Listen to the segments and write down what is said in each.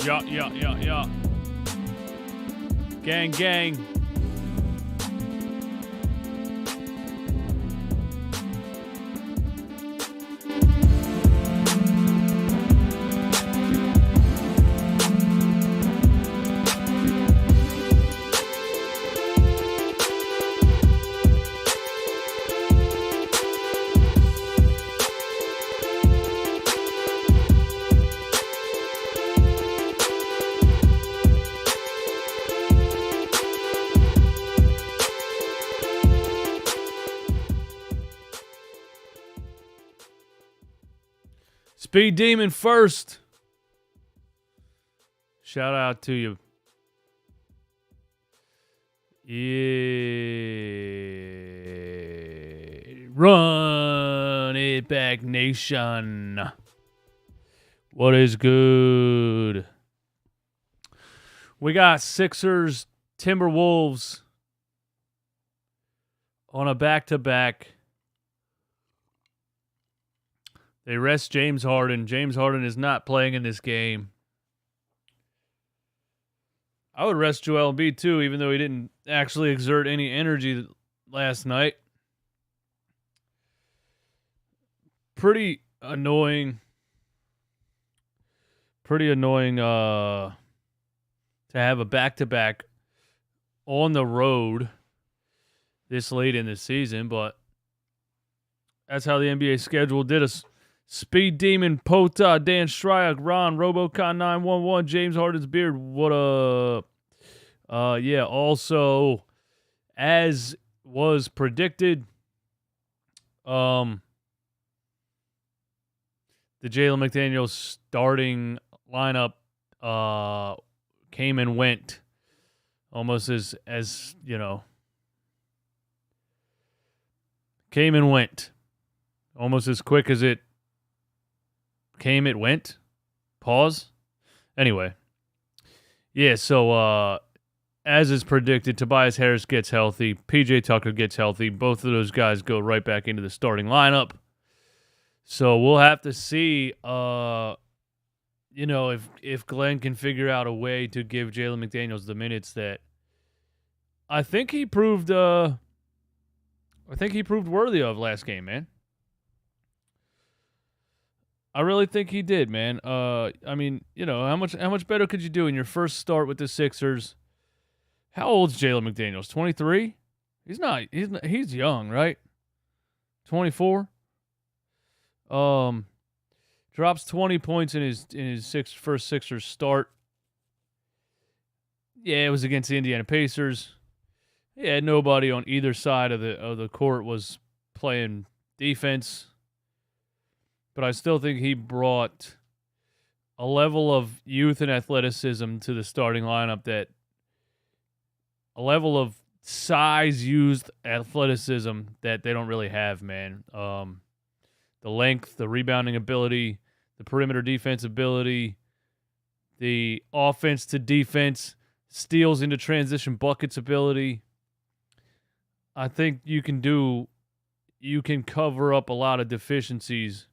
Yeah. Gang. Speed Demon first. Shout out to you. Yeah. Run it back, nation. What is good? We got Sixers, Timberwolves on a back-to-back. They rest James Harden. James Harden is not playing in this game. I would rest Joel Embiid too, even though he didn't actually exert any energy last night. Pretty annoying to have a back-to-back on the road this late in the season, but that's how the NBA schedule did us. Speed Demon, Pota, Dan Stryak, Ron, Robocon 911, James Harden's beard. What up? Yeah, also, as was predicted, the Jalen McDaniels starting lineup came and went almost as you know, came and went almost as quick as it came, it went. Pause. Anyway. Yeah, so as is predicted, Tobias Harris gets healthy. PJ Tucker gets healthy. Both of those guys go right back into the starting lineup. So we'll have to see, if Glenn can figure out a way to give Jalen McDaniels the minutes that I think he proved worthy of last game, man. I really think he did, man. How much better could you do in your first start with the Sixers? How old's Jalen McDaniels? 23? He's young, right? 24? Drops 20 points in his first Sixers start. Yeah, it was against the Indiana Pacers. Yeah, nobody on either side of the court was playing defense. But I still think he brought a level of youth and athleticism to the starting lineup, that a level of size-used athleticism that they don't really have, man. The length, the rebounding ability, the perimeter defense ability, the offense to defense, steals into transition buckets ability. I think you can cover up a lot of deficiencies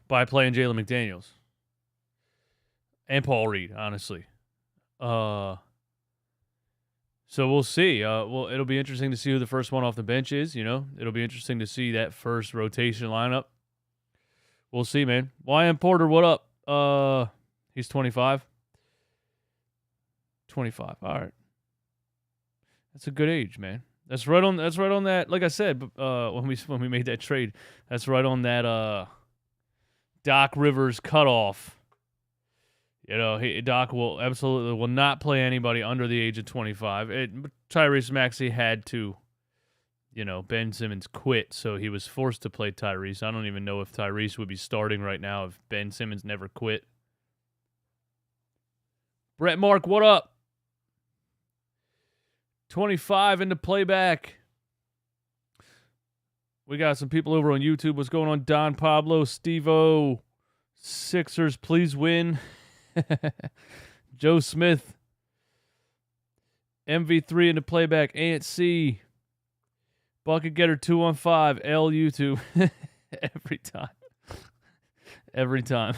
by playing Jalen McDaniels and Paul Reed, honestly. So we'll see. It'll be interesting to see who the first one off the bench is. It'll be interesting to see that first rotation lineup. We'll see, man. YM Porter, what up? He's 25. 25. All right. That's a good age, man. That's right on that. Like I said, when we made that trade, that's right on that. Doc Rivers cutoff. Doc will not play anybody under the age of 25. Tyrese Maxey had to, Ben Simmons quit, so he was forced to play Tyrese. I don't even know if Tyrese would be starting right now if Ben Simmons never quit. Brett Mark, what up? 25 into playback. We got some people over on YouTube. What's going on? Don Pablo, Steve-O, Sixers, please win. Joe Smith, MV3 into playback. Ant C, Bucket Getter 215, L YouTube. Every time.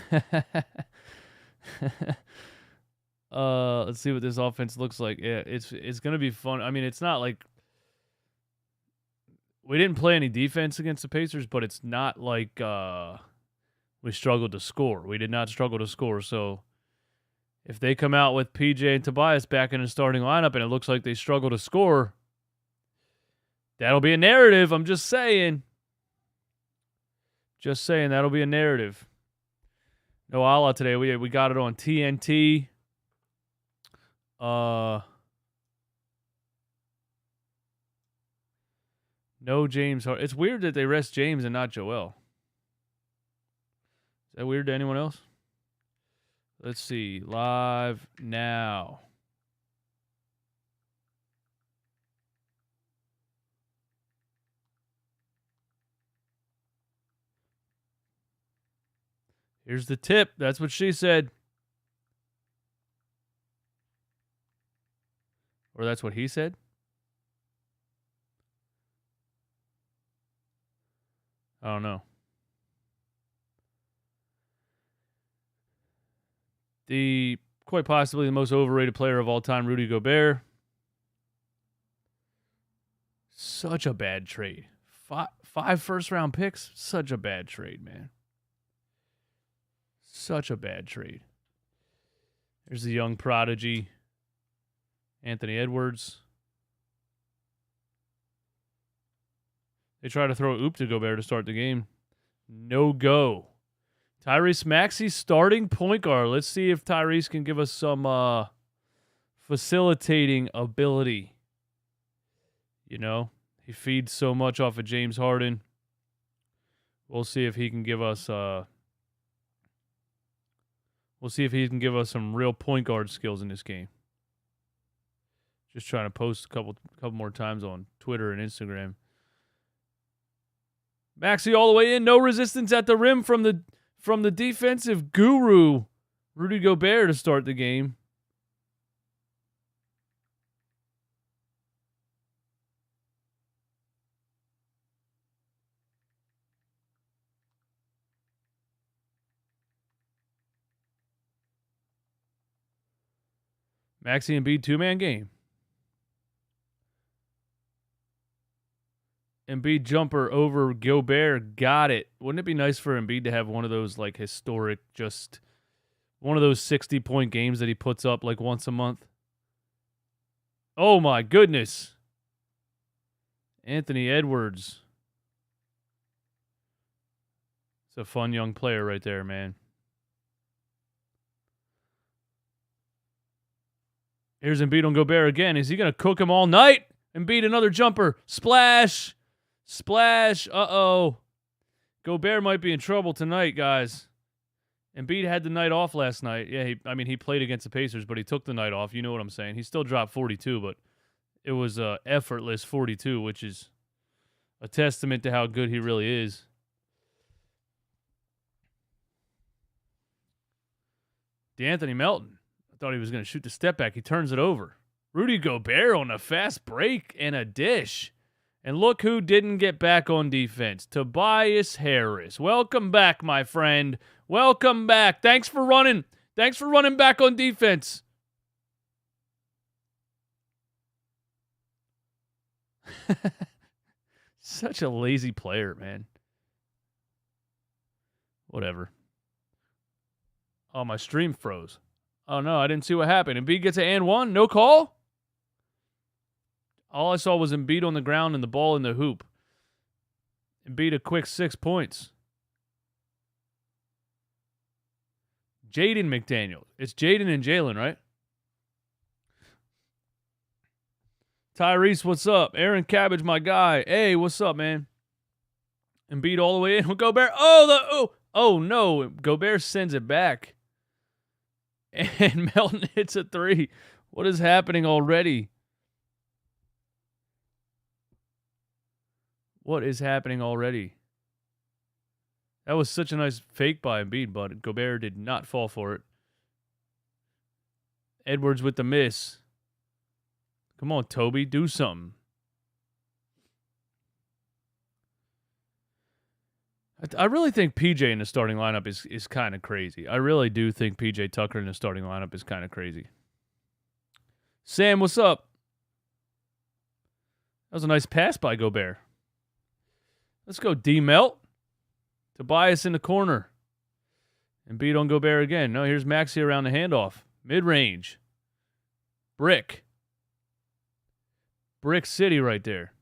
Let's see what this offense looks like. Yeah, it's gonna be fun. I mean, it's not like we didn't play any defense against the Pacers, but it's not like we struggled to score. We did not struggle to score. So if they come out with PJ and Tobias back in the starting lineup and it looks like they struggle to score, that'll be a narrative. I'm just saying. Just saying, that'll be a narrative. No Allah today. We got it on TNT. No James Harden. It's weird that they rest James and not Joel. Is that weird to anyone else? Let's see. Live now. Here's the tip. That's what she said. Or that's what he said. I don't know. Quite possibly the most overrated player of all time, Rudy Gobert. Such a bad trade. Five first-round picks. Such a bad trade, man. Such a bad trade. There's the young prodigy, Anthony Edwards. They try to throw a oop to Gobert to start the game. No go. Tyrese Maxey starting point guard. Let's see if Tyrese can give us some facilitating ability. You know, he feeds so much off of James Harden. We'll see if he can give us some real point guard skills in this game. Just trying to post a couple more times on Twitter and Instagram. Maxey all the way in, no resistance at the rim from the defensive guru, Rudy Gobert, to start the game. Maxey and Embiid two-man game. Embiid jumper over Gobert. Got it. Wouldn't it be nice for Embiid to have one of those like historic, just one of those 60-point games that he puts up like once a month? Oh my goodness. Anthony Edwards. It's a fun young player right there, man. Here's Embiid on Gobert again. Is he going to cook him all night? Embiid, another jumper. Splash. Splash. Uh-oh. Gobert might be in trouble tonight, guys. Embiid had the night off last night. Yeah, he played against the Pacers, but he took the night off. You know what I'm saying. He still dropped 42, but it was effortless 42, which is a testament to how good he really is. DeAnthony Melton. Thought he was going to shoot the step back. He turns it over. Rudy Gobert on a fast break and a dish. And look who didn't get back on defense. Tobias Harris. Welcome back, my friend. Welcome back. Thanks for running. Thanks for running back on defense. Such a lazy player, man. Whatever. Oh, my stream froze. Oh, no, I didn't see what happened. Embiid gets an and one. No call? All I saw was Embiid on the ground and the ball in the hoop. Embiid a quick 6 points. Jaden McDaniel. It's Jaden and Jalen, right? Tyrese, what's up? Aaron Cabbage, my guy. Hey, what's up, man? Embiid all the way in with Gobert. Oh, no. Gobert sends it back. And Melton hits a three. What is happening already? What is happening already? That was such a nice fake by Embiid, but Gobert did not fall for it. Edwards with the miss. Come on, Toby, do something. I really think PJ in the starting lineup is kind of crazy. I really do think PJ Tucker in the starting lineup is kind of crazy. Sam, what's up? That was a nice pass by Gobert. Let's go, D-Melt. Tobias in the corner. And beat on Gobert again. No, here's Maxey around the handoff. Mid-range. Brick. Brick City right there.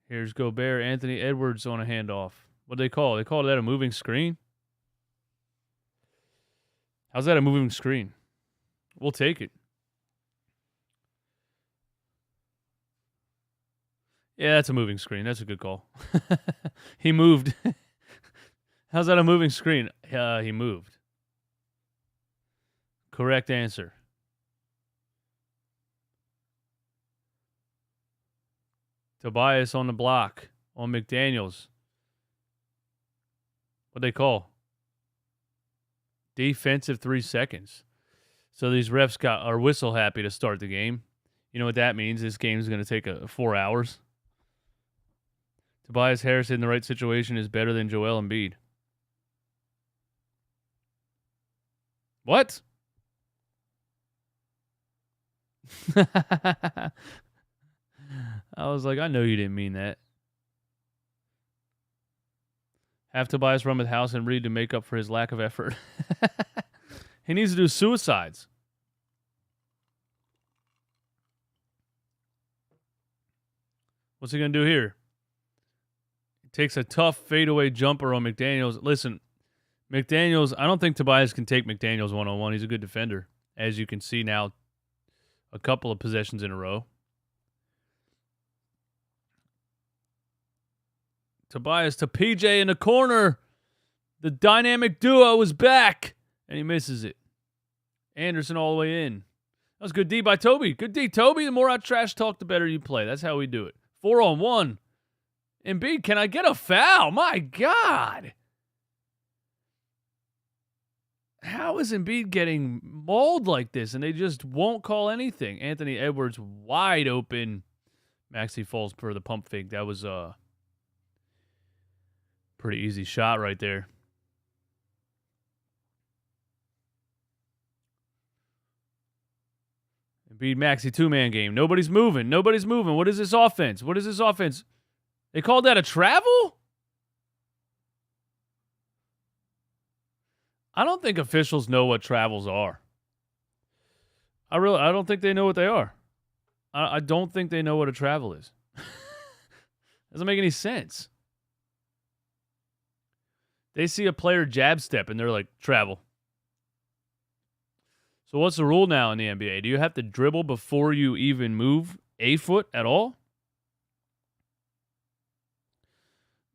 Here's Gobert. Anthony Edwards on a handoff. What do they call it? They call that a moving screen? How's that a moving screen? We'll take it. Yeah, that's a moving screen. That's a good call. He moved. How's that a moving screen? He moved. Correct answer. Tobias on the block on McDaniels. What they call? Defensive 3 seconds. So these refs are whistle happy to start the game. You know what that means? This game is going to take 4 hours. Tobias Harris in the right situation is better than Joel Embiid. What? I was like, I know you didn't mean that. Have Tobias run with House and Reed to make up for his lack of effort. He needs to do suicides. What's he going to do here? He takes a tough fadeaway jumper on McDaniels. Listen, McDaniels, I don't think Tobias can take McDaniels one-on-one. He's a good defender, as you can see now, a couple of possessions in a row. Tobias to PJ in the corner. The dynamic duo is back. And he misses it. Anderson all the way in. That was good D by Toby. Good D, Toby. The more I trash talk, the better you play. That's how we do it. 4-on-1. Embiid, can I get a foul? My God. How is Embiid getting mauled like this? And they just won't call anything. Anthony Edwards wide open. Maxey falls per the pump fake. That was a pretty easy shot right there. Embiid Maxey 2-man game. Nobody's moving. Nobody's moving. What is this offense? What is this offense? They called that a travel? I don't think officials know what travels are. I don't think they know what they are. I don't think they know what a travel is. Doesn't make any sense. They see a player jab step and they're like, travel. So what's the rule now in the NBA? Do you have to dribble before you even move a foot at all?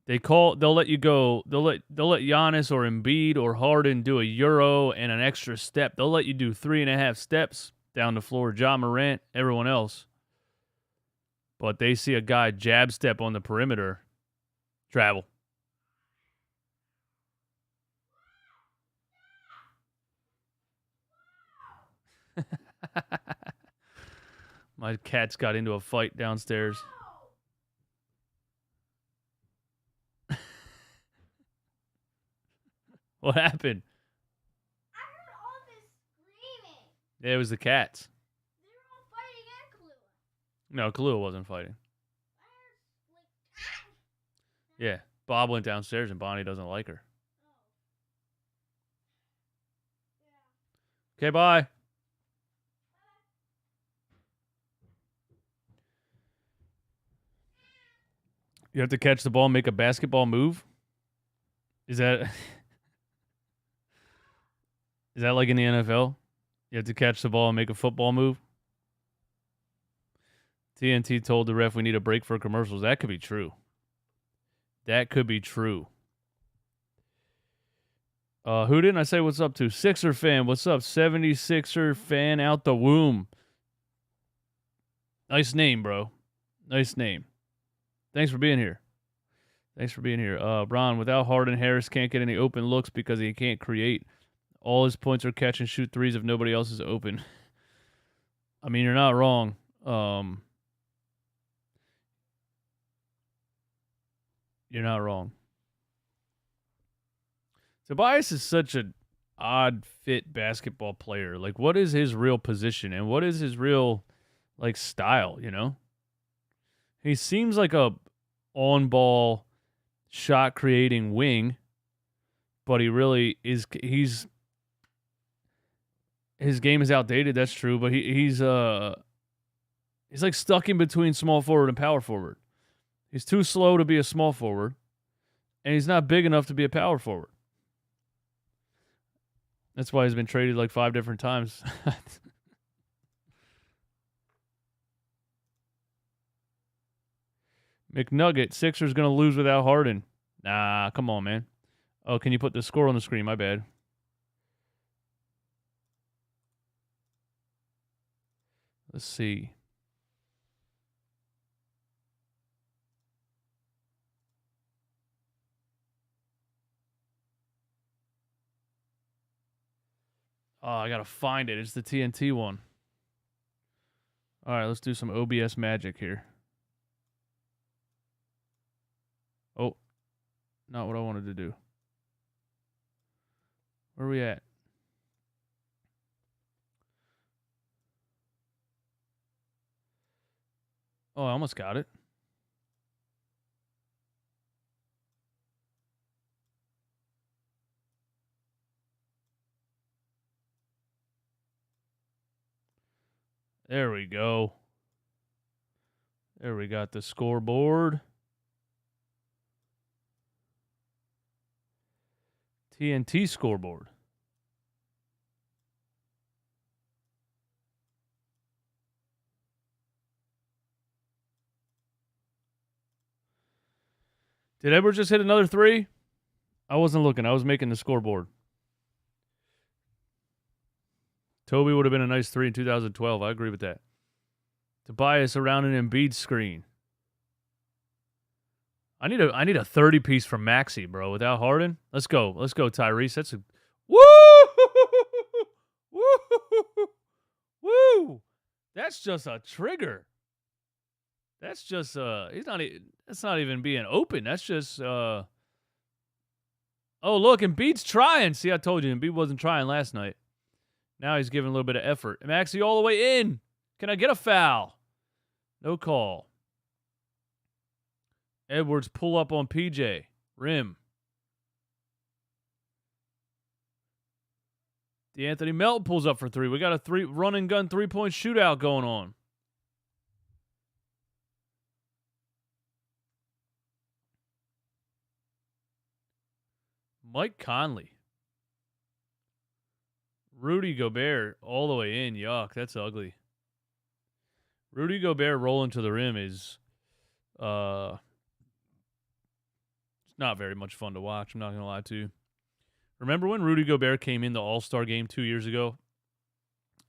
They'll let you go. They'll let Giannis or Embiid or Harden do a Euro and an extra step. They'll let you do 3.5 steps down the floor. Ja Morant, everyone else. But they see a guy jab step on the perimeter. Travel. My cats got into a fight downstairs. What happened? I heard all this screaming. Yeah, it was the cats. They were all fighting at Kahlua. No, Kahlua wasn't fighting. Yeah, Bob went downstairs and Bonnie doesn't like her. Okay, bye. You have to catch the ball and make a basketball move? Is that is that like in the NFL? You have to catch the ball and make a football move? TNT told the ref we need a break for commercials. That could be true. That could be true. Who didn't I say what's up to? Sixer fan, what's up? 76er fan out the womb. Nice name, bro. Nice name. Thanks for being here. Bron, without Harden, Harris can't get any open looks because he can't create. All his points are catch and shoot threes if nobody else is open. I mean, you're not wrong. You're not wrong. Tobias is such a odd fit basketball player. Like, what is his real position and what is his real, like, style, you know? He seems like a on-ball shot creating wing, but he really is his game is outdated, that's true, but he's like stuck in between small forward and power forward. He's too slow to be a small forward, and he's not big enough to be a power forward. That's why he's been traded like 5 different times. McNugget, Sixers going to lose without Harden. Nah, come on, man. Oh, can you put the score on the screen? My bad. Let's see. Oh, I got to find it. It's the TNT one. All right, let's do some OBS magic here. Oh, not what I wanted to do. Where are we at? Oh, I almost got it. There we go. There we got the scoreboard. TNT scoreboard. Did Edwards just hit another 3? I wasn't looking. I was making the scoreboard. Toby would have been a nice 3 in 2012. I agree with that. Tobias around an Embiid screen. I need a 30-piece from Maxey, bro. Without Harden, let's go. Let's go, Tyrese. That's a woo, woo, woo. That's just a trigger. That's just that's not even being open. That's just oh, look, Embiid's trying. See, I told you Embiid wasn't trying last night. Now he's giving a little bit of effort. Maxey all the way in. Can I get a foul? No call. Edwards pull up on PJ. Rim. DeAnthony Melton pulls up for 3. We got a run and gun 3-point shootout going on. Mike Conley. Rudy Gobert all the way in. Yuck, that's ugly. Rudy Gobert rolling to the rim is it's not very much fun to watch. I'm not going to lie to you. Remember when Rudy Gobert came in the All-Star game 2 years ago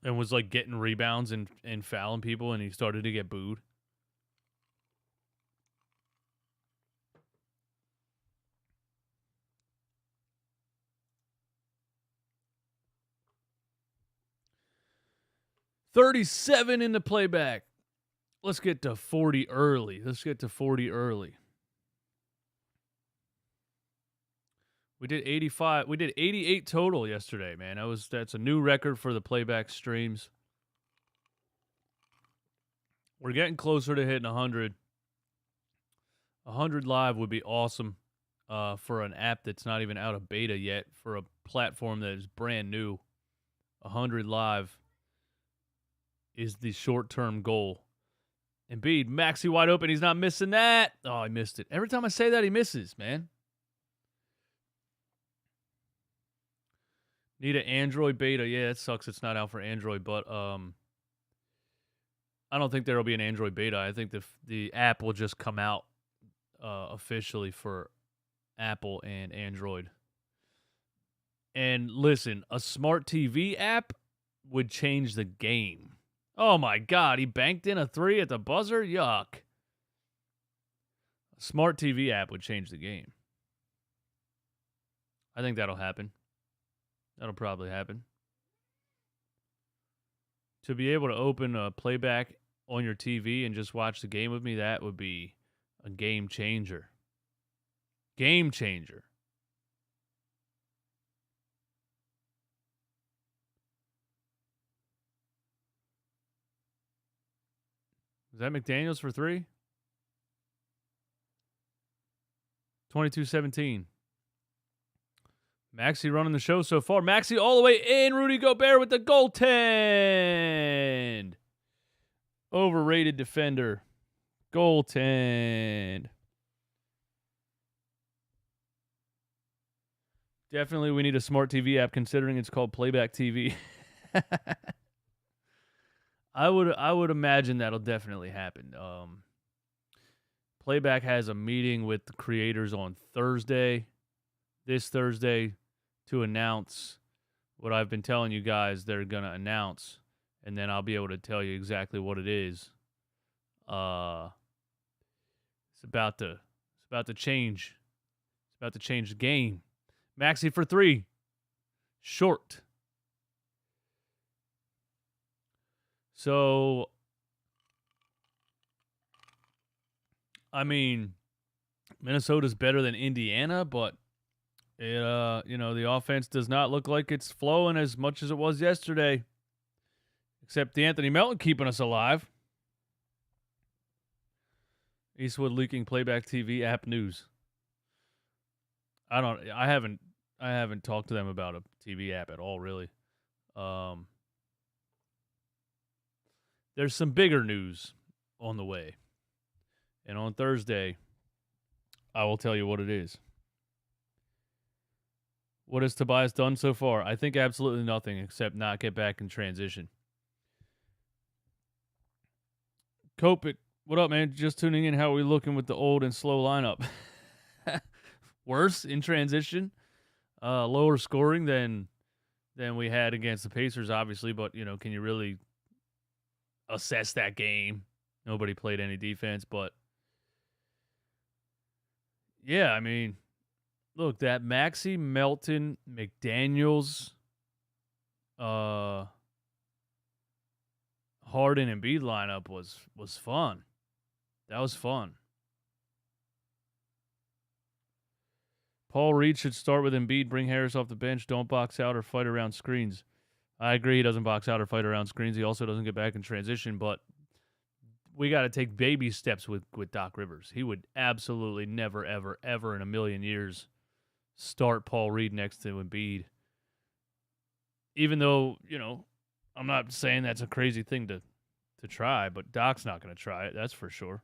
and was like getting rebounds and fouling people and he started to get booed? $37 in the playback. Let's get to 40 early. We did 85. We did 88 total yesterday, man. That's a new record for the playback streams. We're getting closer to hitting 100. 100 live would be awesome for an app that's not even out of beta yet, for a platform that is brand new. 100 live is the short-term goal. Embiid, Maxey wide open. He's not missing that. Oh, I missed it. Every time I say that, he misses, man. Need an Android beta. Yeah, it sucks it's not out for Android, but I don't think there will be an Android beta. I think the app will just come out officially for Apple and Android. And listen, a smart TV app would change the game. Oh my God, he banked in a 3 at the buzzer? Yuck. A smart TV app would change the game. I think that'll happen. That'll probably happen. To be able to open a playback on your TV and just watch the game with me, that would be a game changer. Game changer. that McDaniels for 3? 22-17. Maxey running the show so far. Maxey all the way in. Rudy Gobert with the goaltend. Overrated defender. Goaltend. Definitely we need a smart TV app considering it's called PlaybackTV. I would imagine that'll definitely happen. Playback has a meeting with the creators on this Thursday, to announce what I've been telling you guys they're going to announce, and then I'll be able to tell you exactly what it is. It's about to change. It's about to change the game. Maxey for 3. Short. So, I mean, Minnesota's better than Indiana, but the offense does not look like it's flowing as much as it was yesterday. Except Anthony Melton keeping us alive. Eastwood leaking Playback TV app news. I haven't talked to them about a TV app at all, really. There's some bigger news on the way. And on Thursday, I will tell you what it is. What has Tobias done so far? I think absolutely nothing except not get back in transition. Kopik, what up, man? Just tuning in. How are we looking with the old and slow lineup? Worse in transition. Lower scoring than we had against the Pacers, obviously. But, can you really assess that game? Nobody played any defense. But, yeah, I mean, look, that Maxey, Melton, McDaniels, Harden, and Embiid lineup was fun. That was fun. Paul Reed should start with Embiid, bring Harris off the bench, don't box out or fight around screens. I agree he doesn't box out or fight around screens. He also doesn't get back in transition, but we got to take baby steps with Doc Rivers. He would absolutely never, ever, ever in a million years start Paul Reed next to Embiid. Even though, I'm not saying that's a crazy thing to try, but Doc's not going to try it, that's for sure.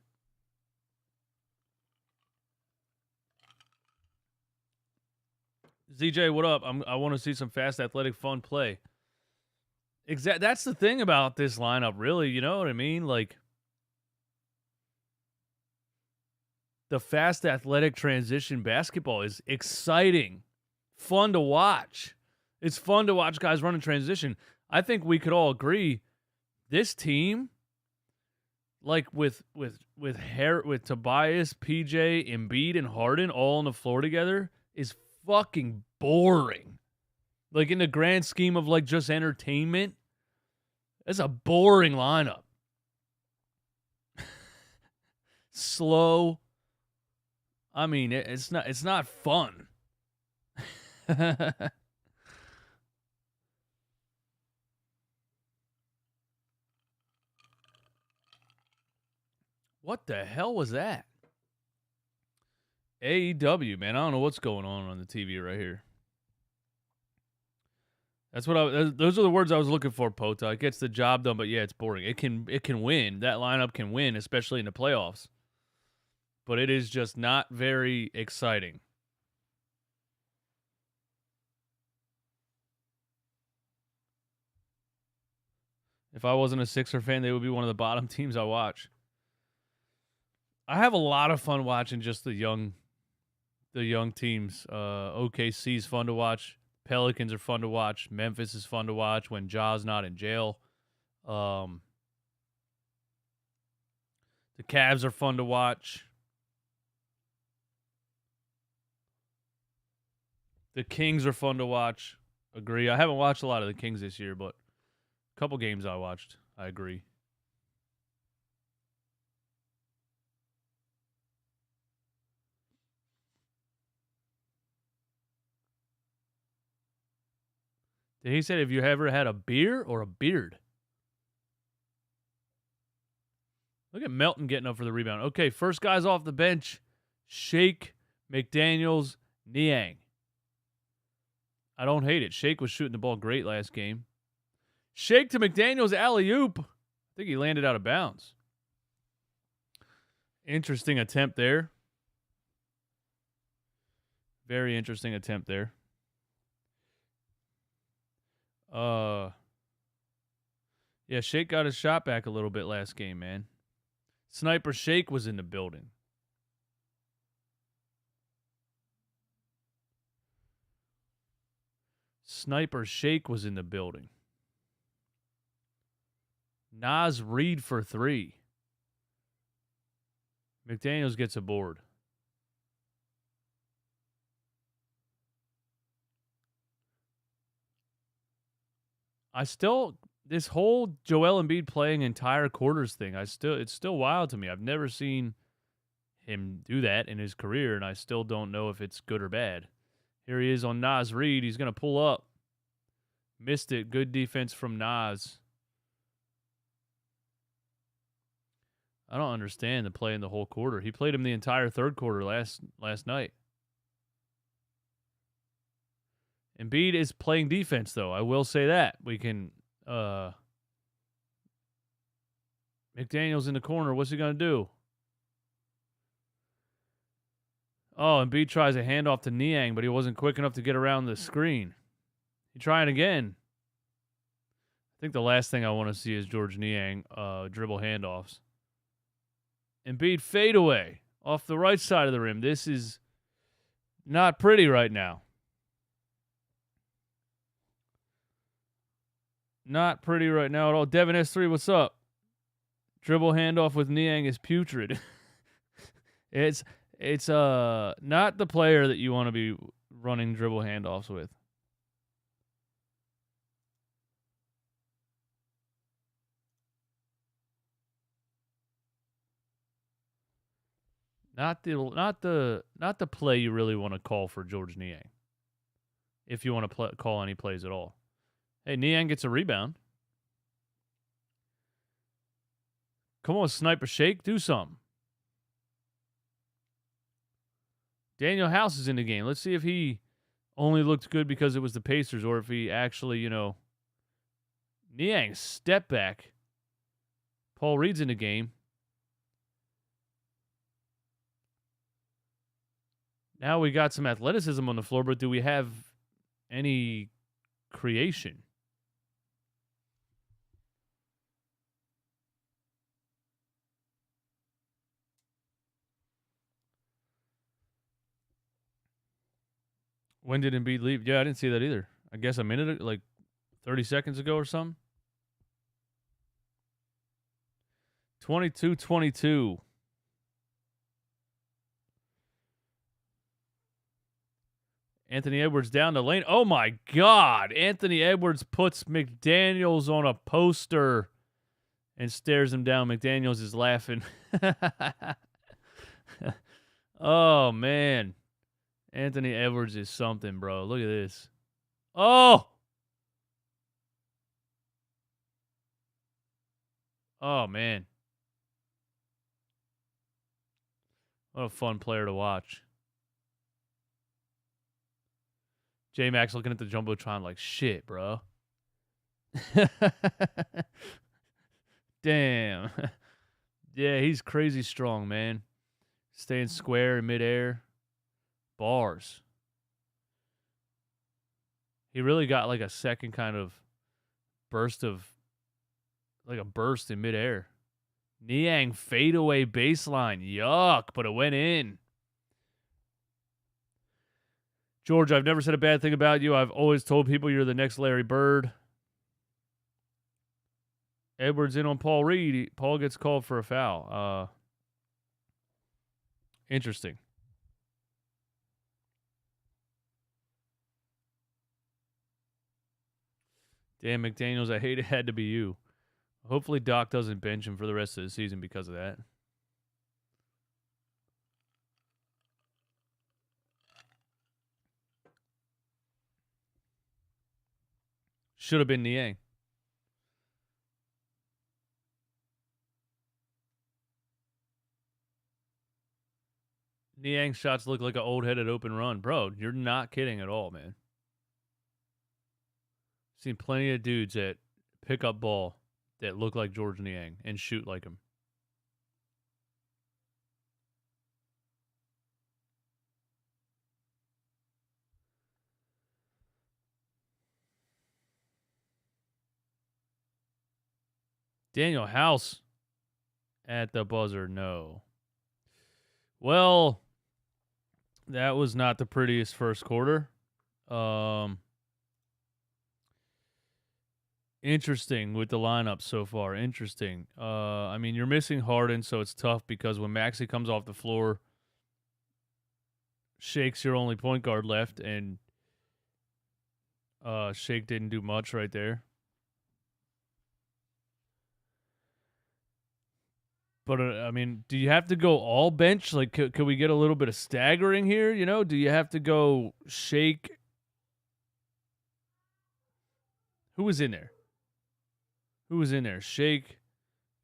ZJ, what up? I want to see some fast, athletic, fun play. That's the thing about this lineup, really. You know what I mean? Like, the fast, athletic transition basketball is exciting, fun to watch. It's fun to watch guys run in transition. I think we could all agree this team, like with Tobias, PJ, Embiid, and Harden all on the floor together, is fucking boring. Like, in the grand scheme of like just entertainment, it's a boring lineup. Slow. I mean, it's not fun. What the hell was that? AEW, man. I don't know what's going on the TV right here. Those are the words I was looking for, Pota. It gets the job done, but yeah, it's boring. It can win. That lineup can win, especially in the playoffs. But it is just not very exciting. If I wasn't a Sixer fan, they would be one of the bottom teams I watch. I have a lot of fun watching just the young teams. OKC's fun to watch. Pelicans are fun to watch. Memphis is fun to watch when Ja's not in jail. The Cavs are fun to watch. The Kings are fun to watch. Agree. I haven't watched a lot of the Kings this year, but a couple games I watched. I agree. He said, have you ever had a beer or a beard? Look at Melton getting up for the rebound. Okay, first guys off the bench. Shake, McDaniels, Niang. I don't hate it. Shake was shooting the ball great last game. Shake to McDaniels, alley-oop. I think he landed out of bounds. Interesting attempt there. Very interesting attempt there. Yeah, Shake got his shot back a little bit last game, man. Sniper Shake was in the building. Sniper Shake was in the building. Naz Reid for 3. McDaniels gets a board. This whole Joel Embiid playing entire quarters thing, it's still wild to me. I've never seen him do that in his career, and I still don't know if it's good or bad. Here he is on Naz Reid. He's going to pull up. Missed it. Good defense from Naz. I don't understand the play in the whole quarter. He played him the entire third quarter last night. Embiid is playing defense, though. I will say that. We can... McDaniels in the corner. What's he going to do? Oh, Embiid tries a handoff to Niang, but he wasn't quick enough to get around the screen. He trying again. I think the last thing I want to see is George Niang dribble handoffs. Embiid fadeaway off the right side of the rim. This is not pretty right now. Not pretty right now at all. Devin S3, what's up? Dribble handoff with Niang is putrid. It's not the player that you want to be running dribble handoffs with. Not the play you really want to call for George Niang. If you want to call any plays at all. Hey, Niang gets a rebound. Come on, Sniper Shake, do something. Daniel House is in the game. Let's see if he only looked good because it was the Pacers or if he actually, Niang, step back. Paul Reed's in the game. Now we got some athleticism on the floor, but do we have any creation? When did Embiid leave? Yeah, I didn't see that either. I guess a minute, like 30 seconds ago or something. 22-22. Anthony Edwards down the lane. Oh, my God. Anthony Edwards puts McDaniels on a poster and stares him down. McDaniels is laughing. Oh, man. Anthony Edwards is something, bro. Look at this. Oh! Oh, man. What a fun player to watch. J-Max looking at the Jumbotron like, shit, bro. Damn. Yeah, he's crazy strong, man. Staying square in midair. Bars. He really got like a second kind of burst in midair. Niang fadeaway baseline. Yuck, but it went in. George, I've never said a bad thing about you. I've always told people you're the next Larry Bird. Edwards in on Paul Reed. Paul gets called for a foul. Interesting. Damn, McDaniels, I hate it had to be you. Hopefully Doc doesn't bench him for the rest of the season because of that. Should have been Niang. Niang's shots look like an old-headed open run. Bro, you're not kidding at all, man. Seen plenty of dudes that pick up ball that look like George Niang and shoot like him. Daniel House at the buzzer, no. Well, that was not the prettiest first quarter. Interesting with the lineup so far. Interesting. I mean, you're missing Harden, so it's tough because when Maxey comes off the floor, Shake's your only point guard left, and Shake didn't do much right there. But, I mean, do you have to go all bench? Like, could we get a little bit of staggering here? You know, do you have to go Shake? Who was in there? Shake,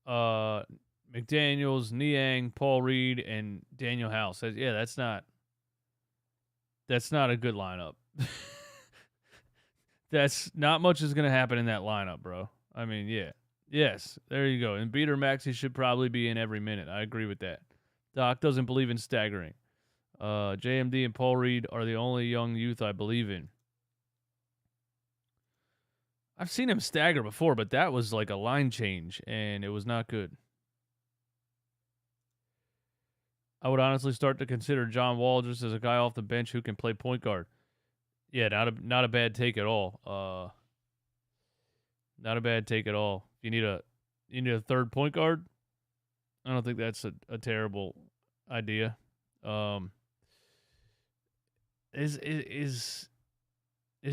McDaniels, Niang, Paul Reed, and Daniel House. Yeah, that's not a good lineup. That's not much is going to happen in that lineup, bro. I mean, yeah. Yes, there you go. Embiid or Maxey should probably be in every minute. I agree with that. Doc doesn't believe in staggering. JMD and Paul Reed are the only young youth I believe in. I've seen him stagger before, but that was like a line change, and it was not good. I would honestly start to consider John Wall just as a guy off the bench who can play point guard. Yeah, not a bad take at all. Not a bad take at all. You need a third point guard. I don't think that's a terrible idea. Is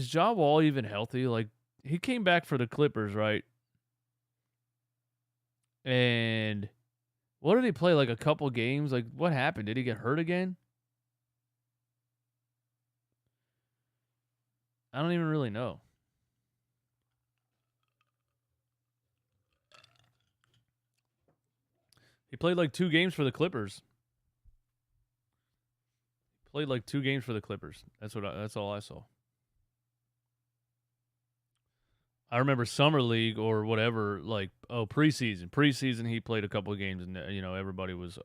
John Wall even healthy? Like, he came back for the Clippers, right? And what did he play? Like a couple games? Like, what happened? Did he get hurt again? I don't even really know. He played like 2 games for the Clippers. That's all I saw. I remember summer league or whatever, like, preseason. Preseason, he played a couple of games, and everybody was,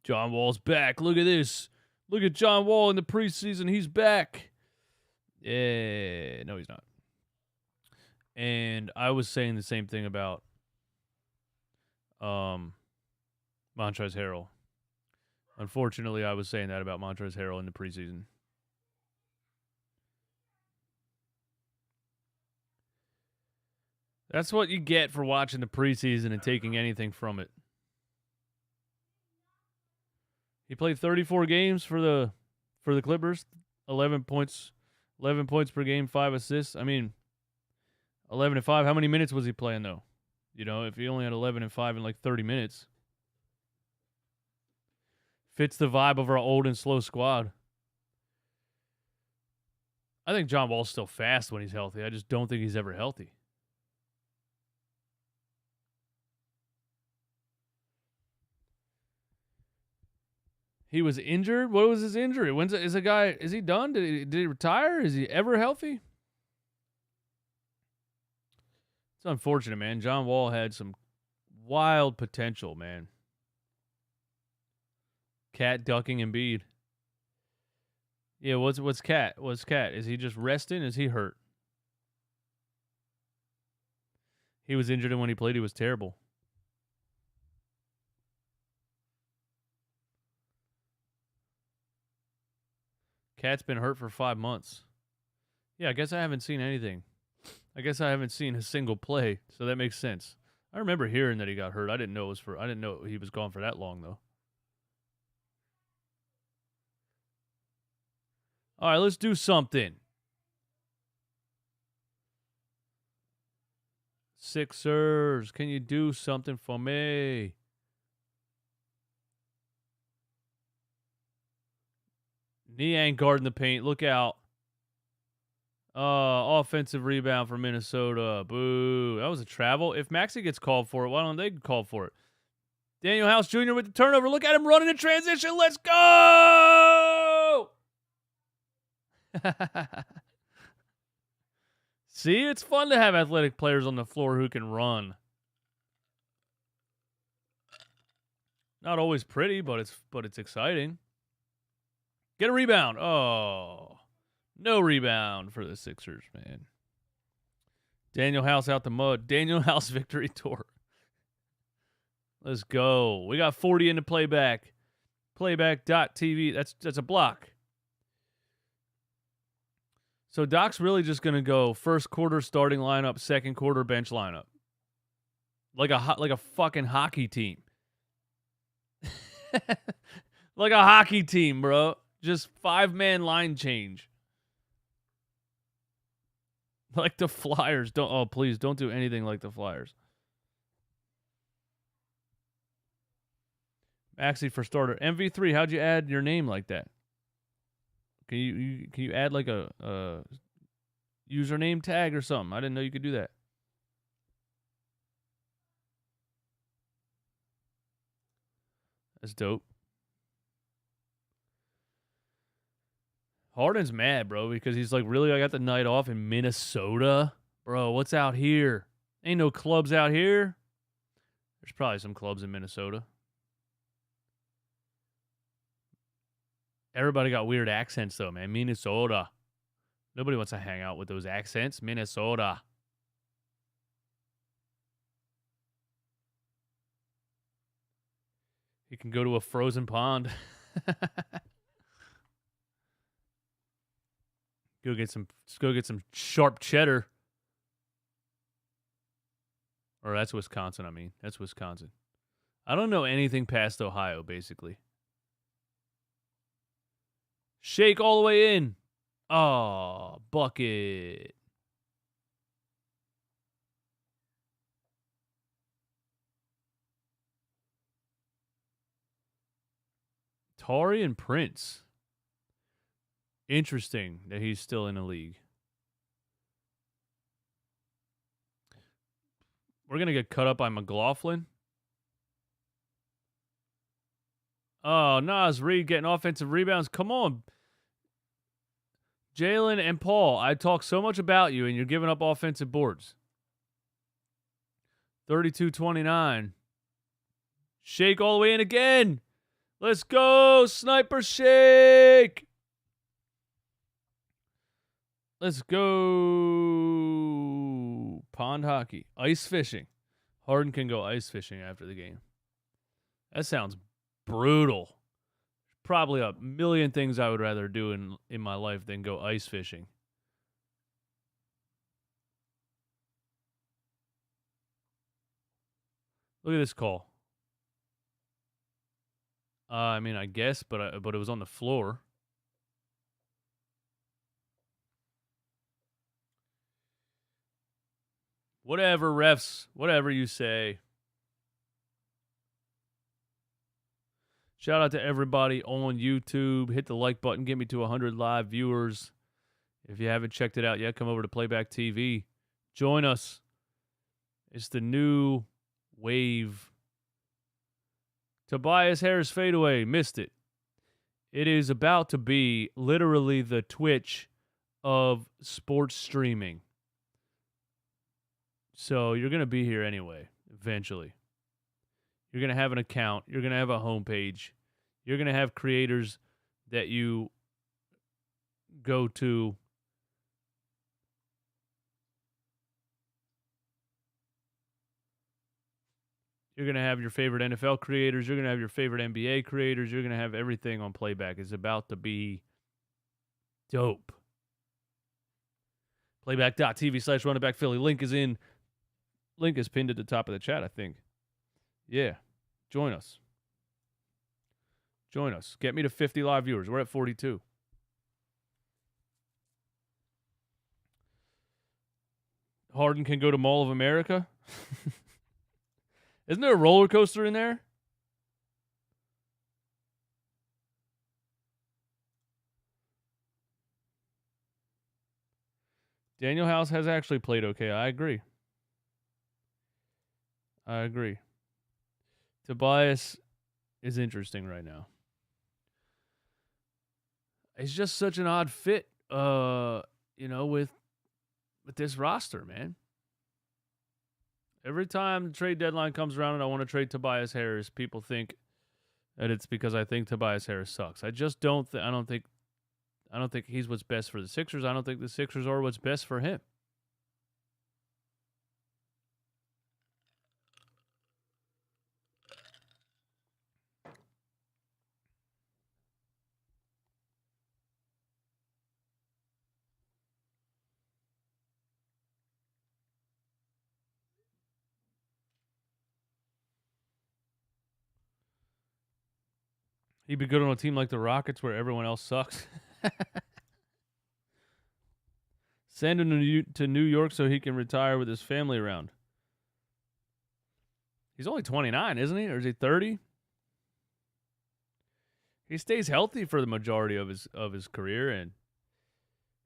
John Wall's back. Look at this. Look at John Wall in the preseason. He's back. Yeah, no, he's not. And I was saying the same thing about Montrezl Harrell. Unfortunately, I was saying that about Montrezl Harrell in the preseason. That's what you get for watching the preseason and taking anything from it. He played 34 games for the Clippers, 11 points per game, 5 assists. I mean, 11 and 5. How many minutes was he playing though? If he only had 11 and 5 in like 30 minutes. Fits the vibe of our old and slow squad. I think John Wall's still fast when he's healthy. I just don't think he's ever healthy. He was injured? What was his injury? Is he done? Did he retire? Is he ever healthy? It's unfortunate, man. John Wall had some wild potential, man. Cat ducking Embiid. Yeah, what's Cat? Is he just resting? Is he hurt? He was injured, and when he played, he was terrible. Cat's been hurt for 5 months. Yeah, I guess I haven't seen anything. I guess I haven't seen a single play, so that makes sense. I remember hearing that he got hurt. I didn't know he was gone for that long though. All right, let's do something. Sixers, can you do something for me? Niang guarding the paint. Look out. Offensive rebound for Minnesota. Boo. That was a travel. If Maxey gets called for it, why don't they call for it? Daniel House Jr. with the turnover. Look at him running in transition. Let's go! See, it's fun to have athletic players on the floor who can run. Not always pretty, but it's exciting. Get a rebound. Oh, no rebound for the Sixers, man. Daniel House out the mud. Daniel House victory tour. Let's go. We got 40 into playback. Playback.tv. That's a block. So Doc's really just going to go first quarter starting lineup, second quarter bench lineup. Like a fucking hockey team. Like a hockey team, bro. Just 5-man line change. Like the Flyers. Please don't do anything like the Flyers. Maxey for starter. MV3, how'd you add your name like that? Can you add like a username tag or something? I didn't know you could do that. That's dope. Harden's mad, bro, because he's like, really, I got the night off in Minnesota? Bro, what's out here? Ain't no clubs out here. There's probably some clubs in Minnesota. Everybody got weird accents, though, man. Minnesota. Nobody wants to hang out with those accents. Minnesota. You can go to a frozen pond. Let's go get some sharp cheddar. Or that's Wisconsin, I mean. That's Wisconsin. I don't know anything past Ohio, basically. Shake all the way in. Oh, bucket. Tari and Prince. Interesting that he's still in the league. We're going to get cut up by McLaughlin. Oh, Nas Reed getting offensive rebounds. Come on. Jalen and Paul, I talk so much about you, and you're giving up offensive boards. 32-29. Shake all the way in again. Let's go. Sniper shake. Let's go. Pond hockey. Ice fishing. Harden can go ice fishing after the game. That sounds brutal. Probably a million things I would rather do in my life than go ice fishing. Look at this call. I mean, I guess, but it was on the floor. Whatever, refs. Whatever you say. Shout out to everybody on YouTube. Hit the like button. Get me to 100 live viewers. If you haven't checked it out yet, come over to PlaybackTV. Join us. It's the new wave. Tobias Harris fadeaway. Missed it. It is about to be literally the Twitch of sports streaming. So you're going to be here anyway, eventually. You're going to have an account. You're going to have a homepage. You're going to have creators that you go to. You're going to have your favorite NFL creators. You're going to have your favorite NBA creators. You're going to have everything on Playback. It's about to be dope. Playback.tv/runningbackphilly. Link is pinned at the top of the chat, I think. Yeah. Join us. Join us. Get me to 50 live viewers. We're at 42. Harden can go to Mall of America. Isn't there a roller coaster in there? Daniel House has actually played okay. I agree. Tobias is interesting right now. It's just such an odd fit, with this roster, man. Every time the trade deadline comes around and I want to trade Tobias Harris, people think that it's because I think Tobias Harris sucks. I just don't. I don't think he's what's best for the Sixers. I don't think the Sixers are what's best for him. He'd be good on a team like the Rockets where everyone else sucks. Send him to New York so he can retire with his family around. He's only 29, isn't he? Or is he 30? He stays healthy for the majority of his career, and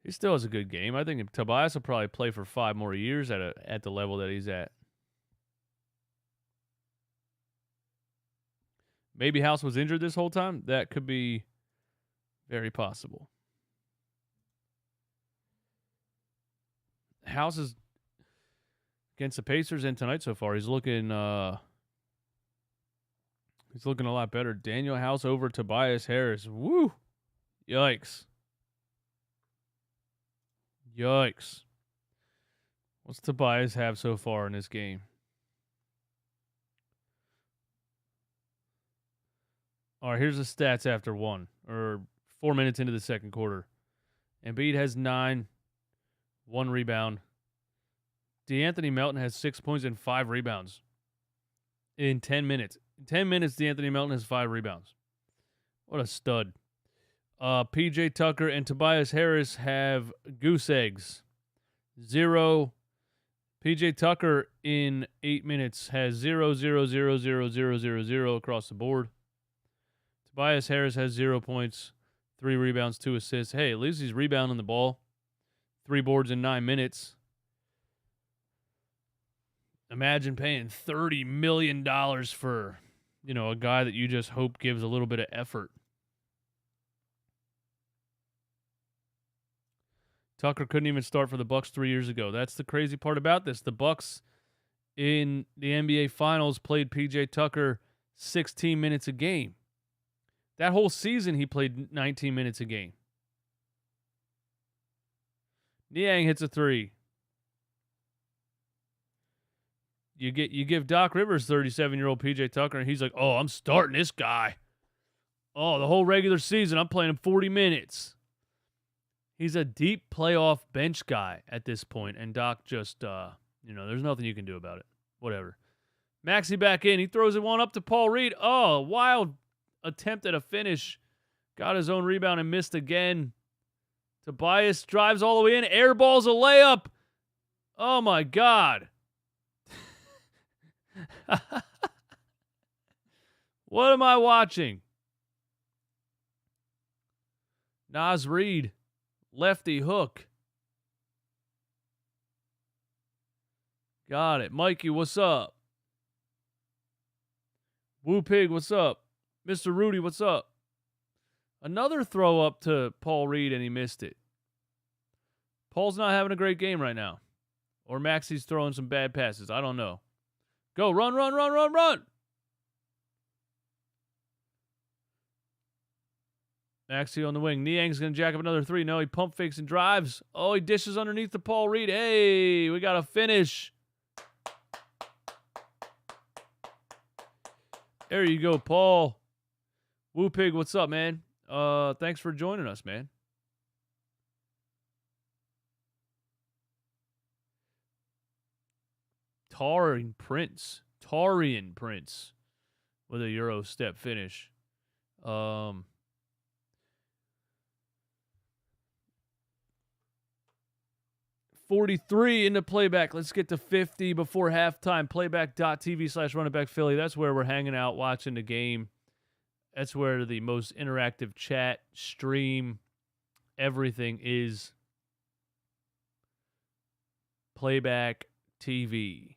he still has a good game. I think Tobias will probably play for 5 more years at the level that he's at. Maybe House was injured this whole time. That could be very possible. House is against the Pacers and tonight so far. He's looking a lot better. Daniel House over Tobias Harris. Woo! Yikes. What's Tobias have so far in this game? All right, here's the stats after 4 minutes into the second quarter. Embiid has 9, 1 rebound. DeAnthony Melton has 6 points and 5 rebounds in 10 minutes. In 10 minutes, DeAnthony Melton has 5 rebounds. What a stud. PJ Tucker and Tobias Harris have goose eggs. 0. PJ Tucker in 8 minutes has 0, 0, 0, 0, 0, 0, 0 across the board. Tobias Harris has 0 points, 3 rebounds, 2 assists. Hey, at least he's rebounding the ball. 3 boards in 9 minutes. Imagine paying $30 million for, a guy that you just hope gives a little bit of effort. Tucker couldn't even start for the Bucks 3 years ago. That's the crazy part about this. The Bucks in the NBA Finals played PJ Tucker 16 minutes a game. That whole season, he played 19 minutes a game. Niang hits a 3. You give Doc Rivers 37-year-old PJ Tucker, and he's like, oh, I'm starting this guy. Oh, the whole regular season, I'm playing him 40 minutes. He's a deep playoff bench guy at this point, and Doc just, there's nothing you can do about it. Whatever. Maxey back in. He throws it one up to Paul Reed. Oh, wild attempt at a finish. Got his own rebound and missed again. Tobias drives all the way in. Airballs a layup. Oh, my God. What am I watching? Naz Reid. Lefty hook. Got it. Mikey, what's up? Woo Pig, what's up? Mr. Rudy, what's up? Another throw up to Paul Reed, and he missed it. Paul's not having a great game right now. Or Maxey's throwing some bad passes. I don't know. Go, run, run, run, run, run! Maxey on the wing. Niang's going to jack up another 3. No, he pump fakes and drives. Oh, he dishes underneath to Paul Reed. Hey, we got a finish. There you go, Paul. Woo Pig, what's up, man? Thanks for joining us, man. Taurean Prince with a Euro step finish. 43 into playback. Let's get to 50 before halftime. Playback.tv/runitbackphilly. That's where we're hanging out watching the game. That's where the most interactive chat, stream, everything is. Playback TV.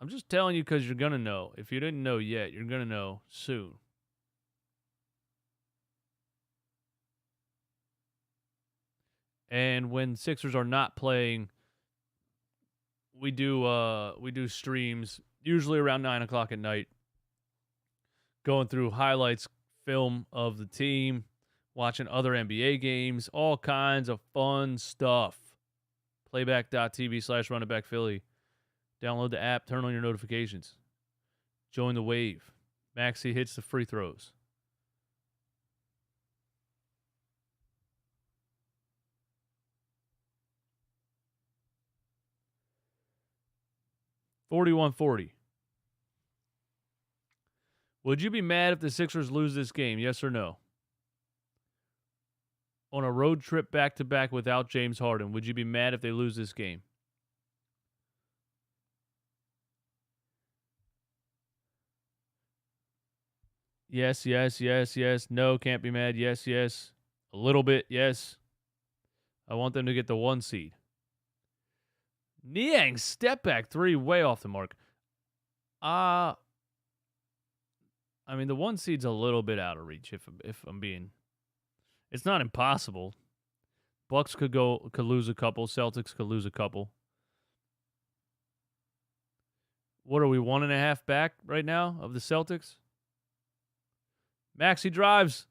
I'm just telling you because you're going to know. If you didn't know yet, you're going to know soon. And when Sixers are not playing, we do streams usually around 9 o'clock at night, going through highlights, film of the team, watching other NBA games, all kinds of fun stuff. Playback.tv/RunItBackPhilly. Download the app, turn on your notifications. Join the wave. Maxey hits the free throws. $41-40. Would you be mad if the Sixers lose this game? Yes or no? On a road trip back-to-back without James Harden, would you be mad if they lose this game? Yes, yes, yes, yes. No, can't be mad. Yes, yes. A little bit, yes. I want them to get the 1 seed. Niang step back 3 way off the mark. I mean, the 1 seed's a little bit out of reach if I'm being. It's not impossible. Bucks could lose a couple. Celtics could lose a couple. What are we, 1.5 back right now of the Celtics? Maxey drives.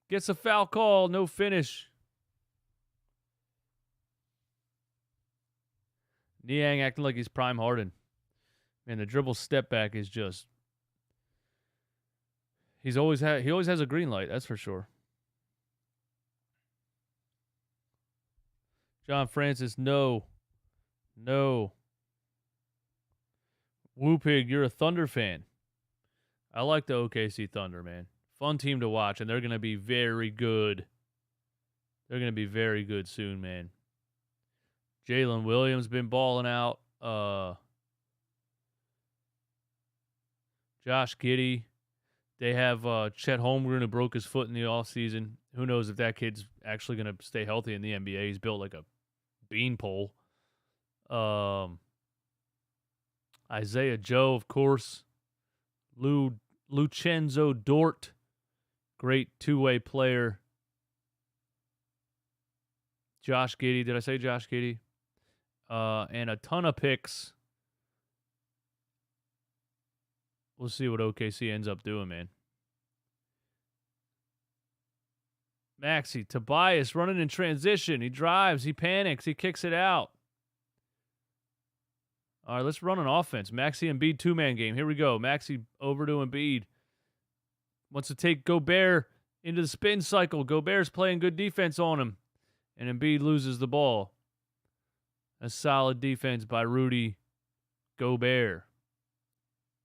Gets a foul call. No finish. Niang acting like he's prime Harden. Man, the dribble step back is just. He always has a green light, that's for sure. John Francis, no. No. Woo Pig, you're a Thunder fan. I like the OKC Thunder, man. Fun team to watch, and they're going to be very good. They're going to be very good soon, man. Jalen Williams been balling out. Josh Giddey. They have Chet Holmgren, who broke his foot in the offseason. Who knows if that kid's actually going to stay healthy in the NBA. He's built like a beanpole. Isaiah Joe, of course. Lucenzo Dort. Great two-way player. Josh Giddey. Did I say Josh Giddey? And a ton of picks. We'll see what OKC ends up doing, man. Maxey, Tobias running in transition. He drives. He panics. He kicks it out. All right, let's run an offense. Maxey Embiid two-man game. Here we go. Maxey over to Embiid. Wants to take Gobert into the spin cycle. Gobert's playing good defense on him. And Embiid loses the ball. A solid defense by Rudy Gobert.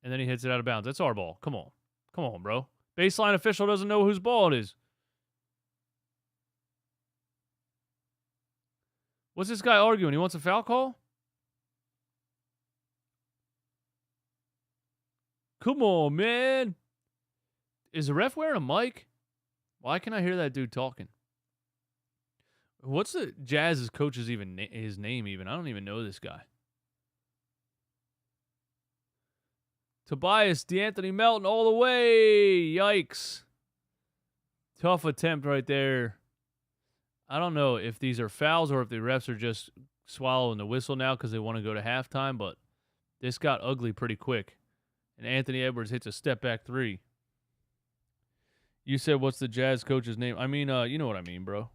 And then he hits it out of bounds. That's our ball. Come on. Come on, bro. Baseline official doesn't know whose ball it is. What's this guy arguing? He wants a foul call? Come on, man. Is the ref wearing a mic? Why can I hear that dude talking? What's the Jazz's coach's his name even? I don't even know this guy. Tobias DeAnthony Melton all the way. Yikes. Tough attempt right there. I don't know if these are fouls or if the refs are just swallowing the whistle now because they want to go to halftime, but this got ugly pretty quick. And Anthony Edwards hits a step-back 3. You said, what's the Jazz coach's name? I mean, you know what I mean, bro.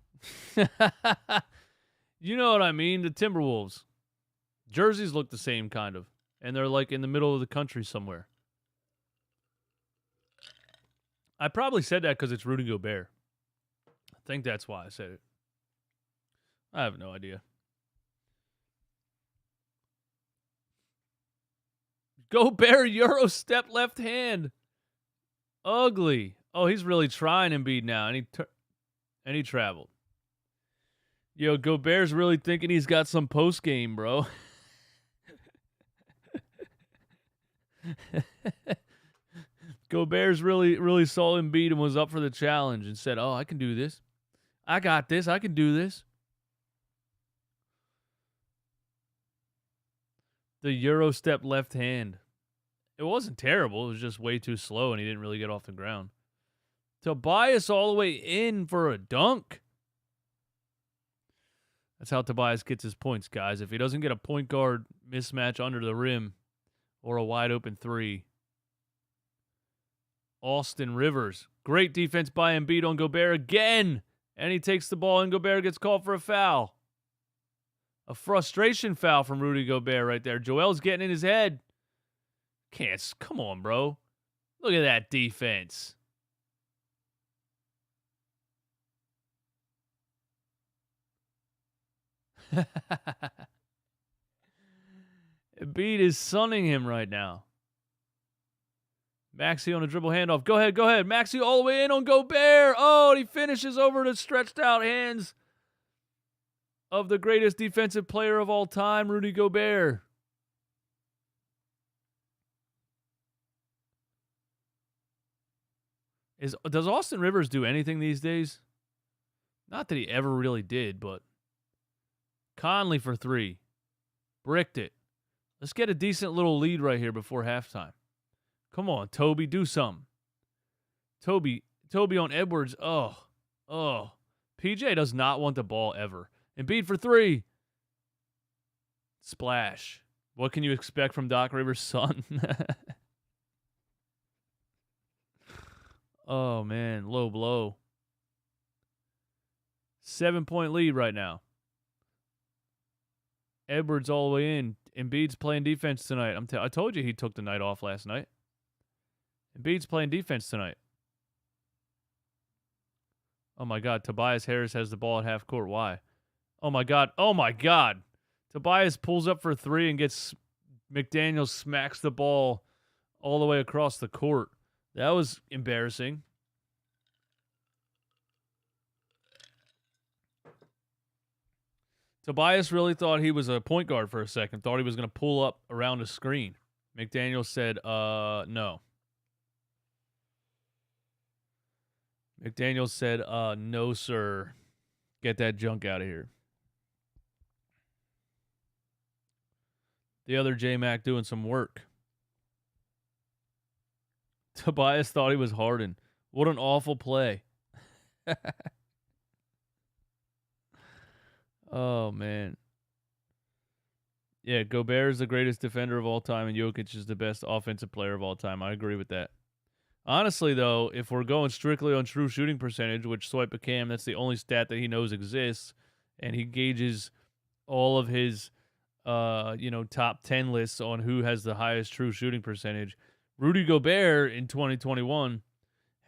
You know what I mean? The Timberwolves. Jerseys look the same, kind of. And they're like in the middle of the country somewhere. I probably said that because it's Rudy Gobert. I think that's why I said it. I have no idea. Gobert Euro step left hand. Ugly. Oh, he's really trying Embiid now, and he traveled. Yo, Gobert's really thinking he's got some post game, bro. Gobert's really saw Embiid and was up for the challenge and said, "Oh, I can do this. I got this. I can do this." The Euro step left hand. It wasn't terrible. It was just way too slow, and he didn't really get off the ground. Tobias all the way in for a dunk. That's how Tobias gets his points, guys. If he doesn't get a point guard mismatch under the rim or a wide open three. Austin Rivers. Great defense by Embiid on Gobert again. And he takes the ball, and Gobert gets called for a foul. A frustration foul from Rudy Gobert right there. Joel's getting in his head. Come on, bro. Look at that defense. Embiid is sunning him right now. Maxey on a dribble handoff. Go ahead. Maxey all the way in on Gobert. Oh, and he finishes over the stretched out hands of the greatest defensive player of all time, Rudy Gobert. Does Austin Rivers do anything these days? Not that he ever really did, but Conley for three. Bricked it. Let's get a decent little lead right here before halftime. Come on, Toby, do something. Toby on Edwards. Oh. PJ does not want the ball ever. Embiid for three. Splash. What can you expect from Doc Rivers' son? Oh, man. Low blow. 7-point lead right now. Edwards all the way in. Embiid's playing defense tonight. I told you he took the night off last night. Embiid's playing defense tonight. Oh, my God. Tobias Harris has the ball at half court. Why? Oh, my God. Tobias pulls up for three and gets McDaniels smacks the ball all the way across the court. That was embarrassing. Tobias really thought he was a point guard for a second. Thought he was going to pull up around a screen. McDaniels said, no. McDaniels said, no, sir. Get that junk out of here. The other J-Mac doing some work. Tobias thought he was Harden. What an awful play. Oh, man. Yeah, Gobert is the greatest defender of all time, and Jokic is the best offensive player of all time. I agree with that. Honestly, though, if we're going strictly on true shooting percentage, which Swipe a Cam, that's the only stat that he knows exists, and he gauges all of his top 10 lists on who has the highest true shooting percentage. Rudy Gobert in 2021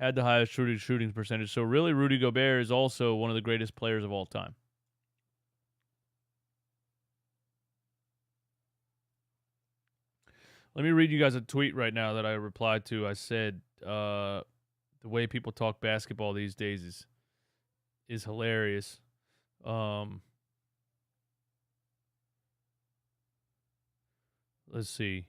had the highest true shooting percentage. So really, Rudy Gobert is also one of the greatest players of all time. Let me read you guys a tweet right now that I replied to. I said, the way people talk basketball these days is hilarious. Let's see.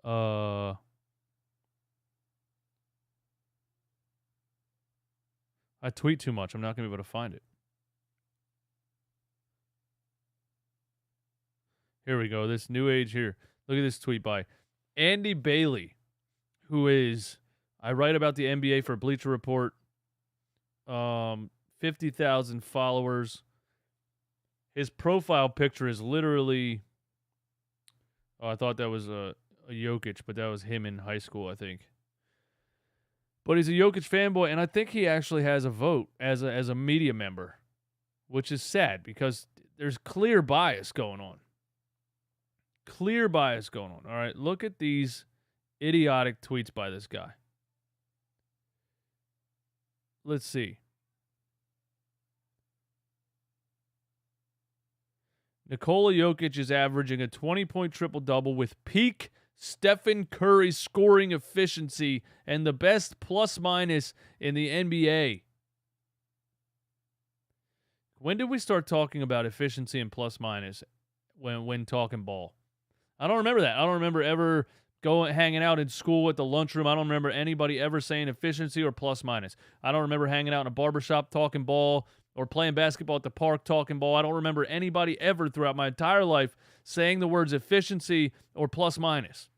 I tweet too much. I'm not going to be able to find it. Here we go. This new age here. Look at this tweet by Andy Bailey, who is, I write about the NBA for Bleacher Report. 50,000 followers. His profile picture is literally, I thought that was a Jokic, but that was him in high school, I think. But he's a Jokic fanboy, and I think he actually has a vote as a media member, which is sad because there's clear bias going on. All right, look at these idiotic tweets by this guy. Let's see. Nikola Jokic is averaging a 20-point triple-double with peak Stephen Curry scoring efficiency and the best plus-minus in the NBA. When did we start talking about efficiency and plus-minus when talking ball? I don't remember that. I don't remember ever hanging out in school at the lunchroom. I don't remember anybody ever saying efficiency or plus minus. I don't remember hanging out in a barbershop talking ball or playing basketball at the park talking ball. I don't remember anybody ever throughout my entire life saying the words efficiency or plus minus.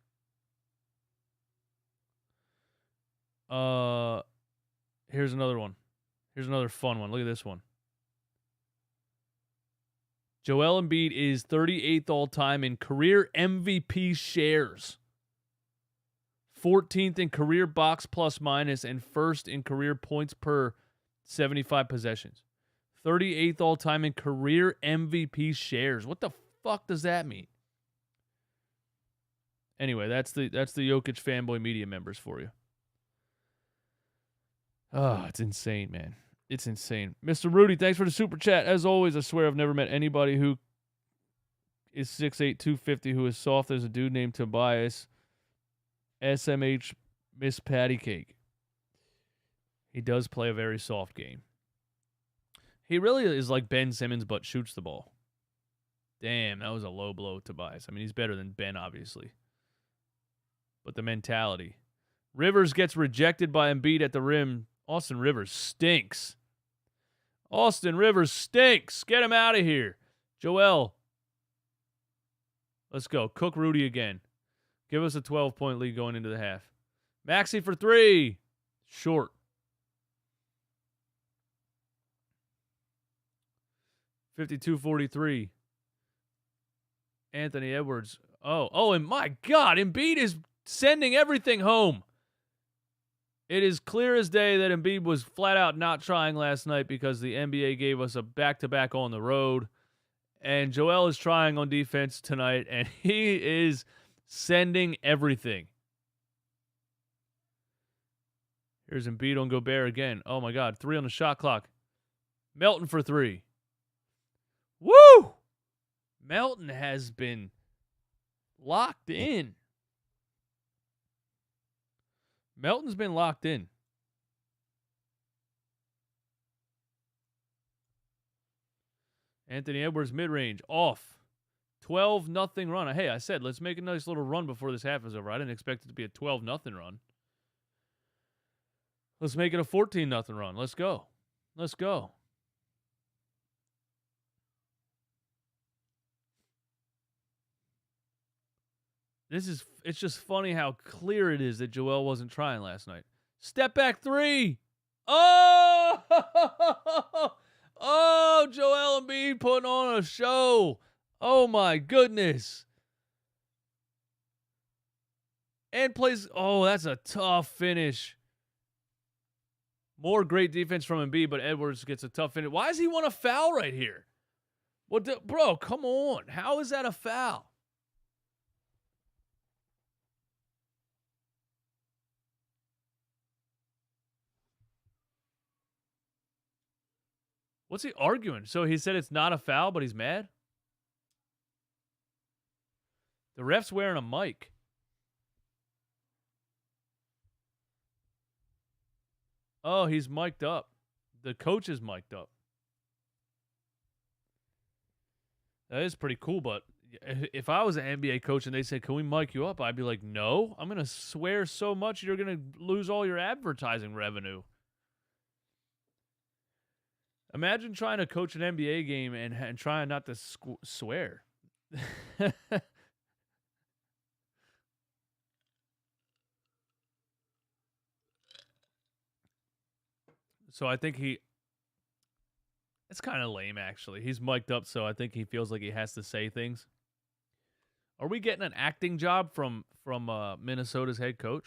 Here's another one. Here's another fun one. Look at this one. Joel Embiid is 38th all-time in career MVP shares. 14th in career box plus minus, and first in career points per 75 possessions. 38th all-time in career MVP shares. What the fuck does that mean? Anyway, that's the Jokic fanboy media members for you. Oh, it's insane, man. It's insane. Mr. Rudy, thanks for the super chat. As always, I swear I've never met anybody who is 6'8", 250 who is soft as a dude named Tobias. SMH Miss Patty Cake. He does play a very soft game. He really is like Ben Simmons, but shoots the ball. Damn, that was a low blow, Tobias. I mean, he's better than Ben, obviously. But the mentality. Rivers gets rejected by Embiid at the rim. Austin Rivers stinks. Austin Rivers stinks. Get him out of here. Joel. Let's go. Cook Rudy again. Give us a 12-point lead going into the half. Maxey for three. Short. 52-43. Anthony Edwards. Oh, and my God, Embiid is sending everything home. It is clear as day that Embiid was flat out not trying last night because the NBA gave us a back-to-back on the road. And Joel is trying on defense tonight, and he is sending everything. Here's Embiid on Gobert again. Oh, my God. 3 on the shot clock. Melton for 3. Woo! Melton has been locked in. Melton's been locked in. Anthony Edwards mid-range off. 12-0 run. Hey, I said let's make a nice little run before this half is over. I didn't expect it to be a 12-0 run. Let's make it a 14-0 run. Let's go. Let's go. It's just funny how clear it is that Joel wasn't trying last night. Step back 3. Oh! Oh, Joel Embiid putting on a show. Oh, my goodness. And plays, oh, that's a tough finish. More great defense from Embiid, but Edwards gets a tough finish. Why does he want a foul right here? Bro, come on. How is that a foul? What's he arguing? So he said it's not a foul, but he's mad? The ref's wearing a mic. Oh, he's mic'd up. The coach is mic'd up. That is pretty cool, but if I was an NBA coach and they said, can we mic you up? I'd be like, no. I'm going to swear so much you're going to lose all your advertising revenue. Imagine trying to coach an NBA game and trying not to swear. So I think it's kind of lame, actually. He's mic'd up, so I think he feels like he has to say things. Are we getting an acting job from Minnesota's head coach?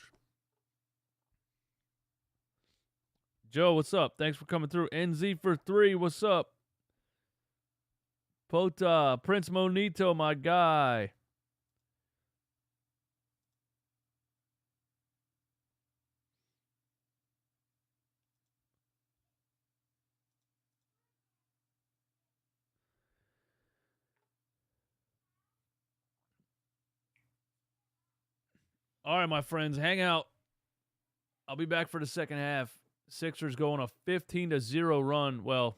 Joe, what's up? Thanks for coming through. NZ for 3, what's up? Pota, Prince Monito, my guy. All right, my friends, hang out. I'll be back for the second half. Sixers go on a 15-0 run. Well,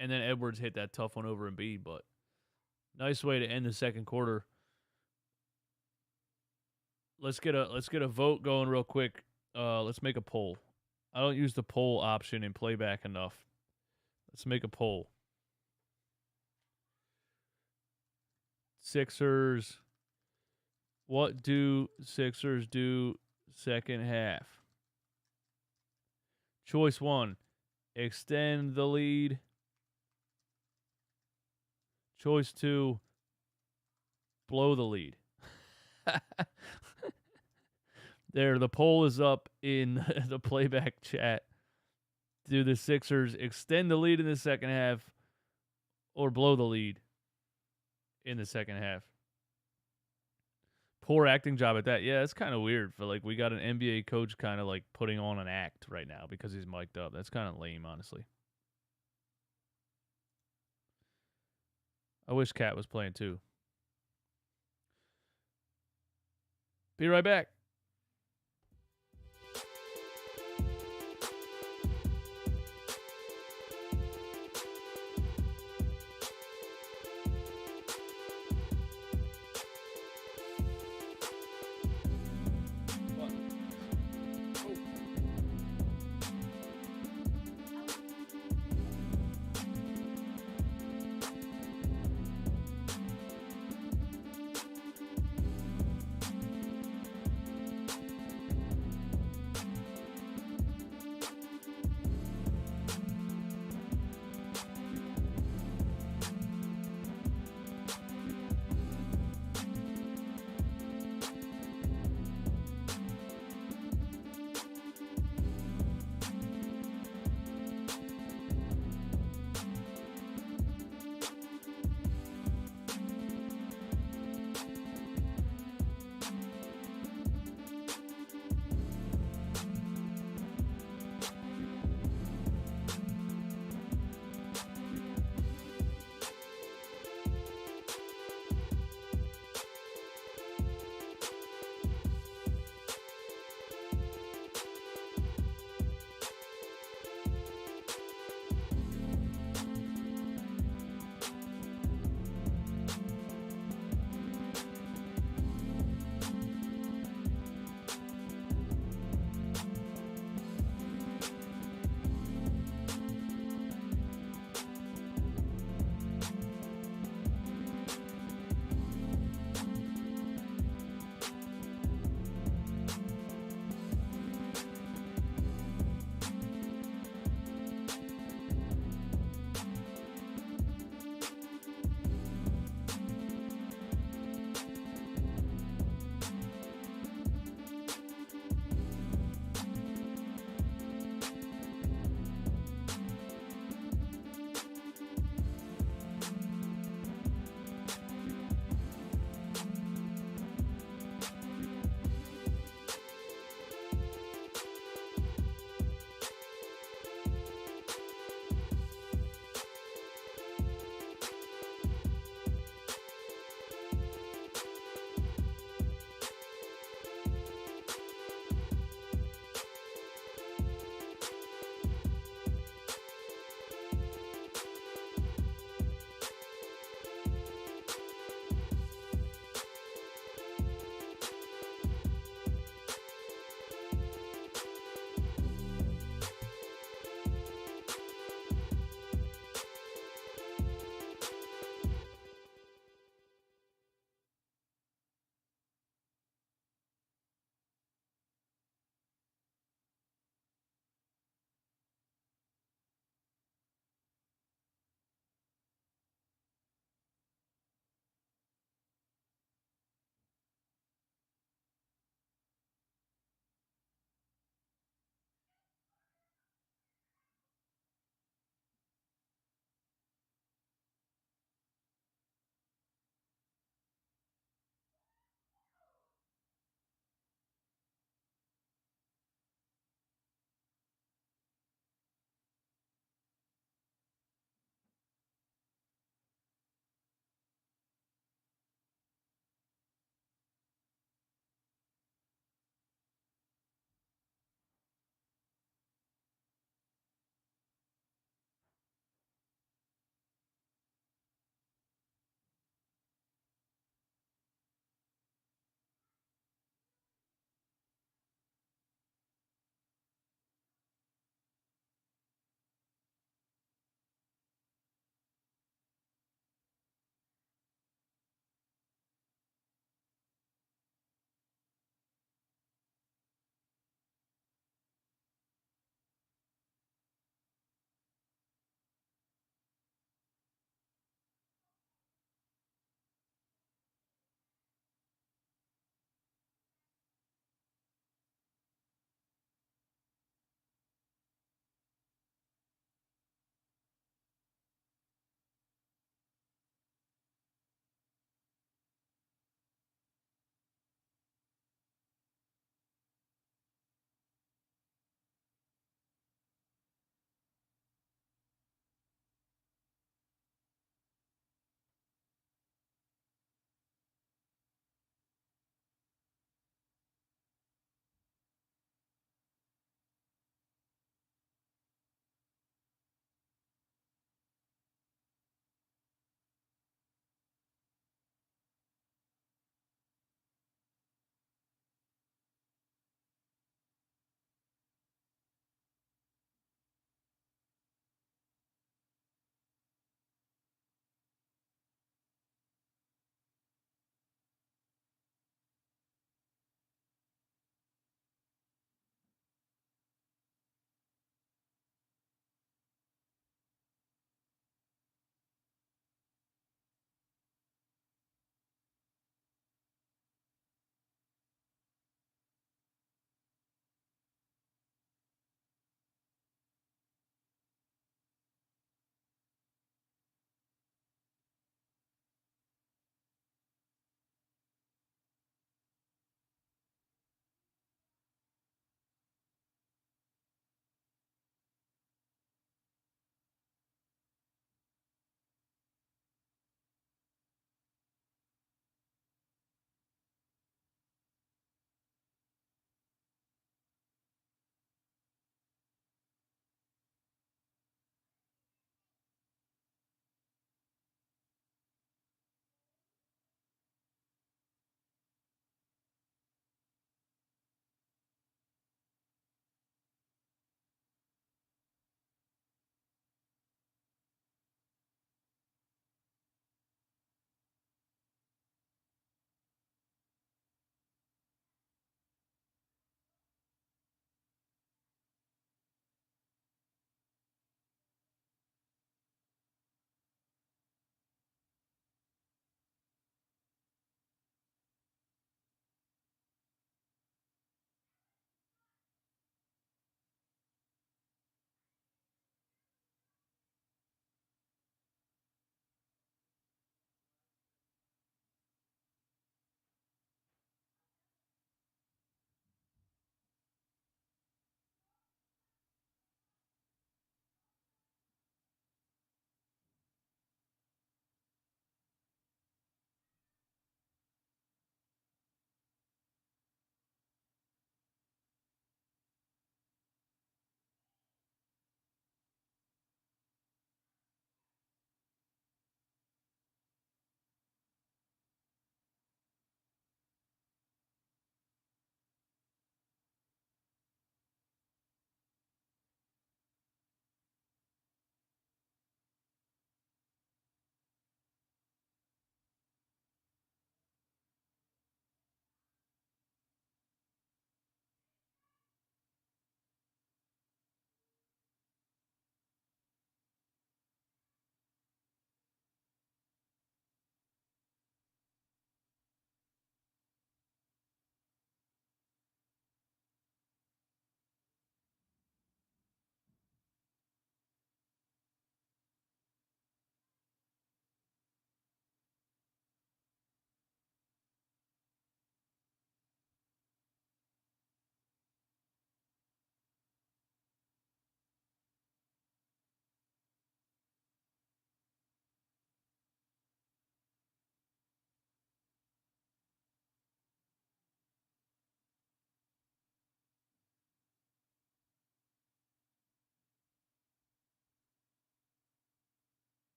and then Edwards hit that tough one over Embiid, but nice way to end the second quarter. let's get a vote going real quick. Let's make a poll. I don't use the poll option in playback enough. Let's make a poll. Sixers. What do Sixers do second half? Choice 1, extend the lead. Choice 2, blow the lead. There, the poll is up in the playback chat. Do the Sixers extend the lead in the second half or blow the lead in the second half? Poor acting job at that. Yeah, it's kind of weird. For like, we got an NBA coach kind of like putting on an act right now because he's mic'd up. That's kind of lame, honestly. I wish Cat was playing too. Be right back.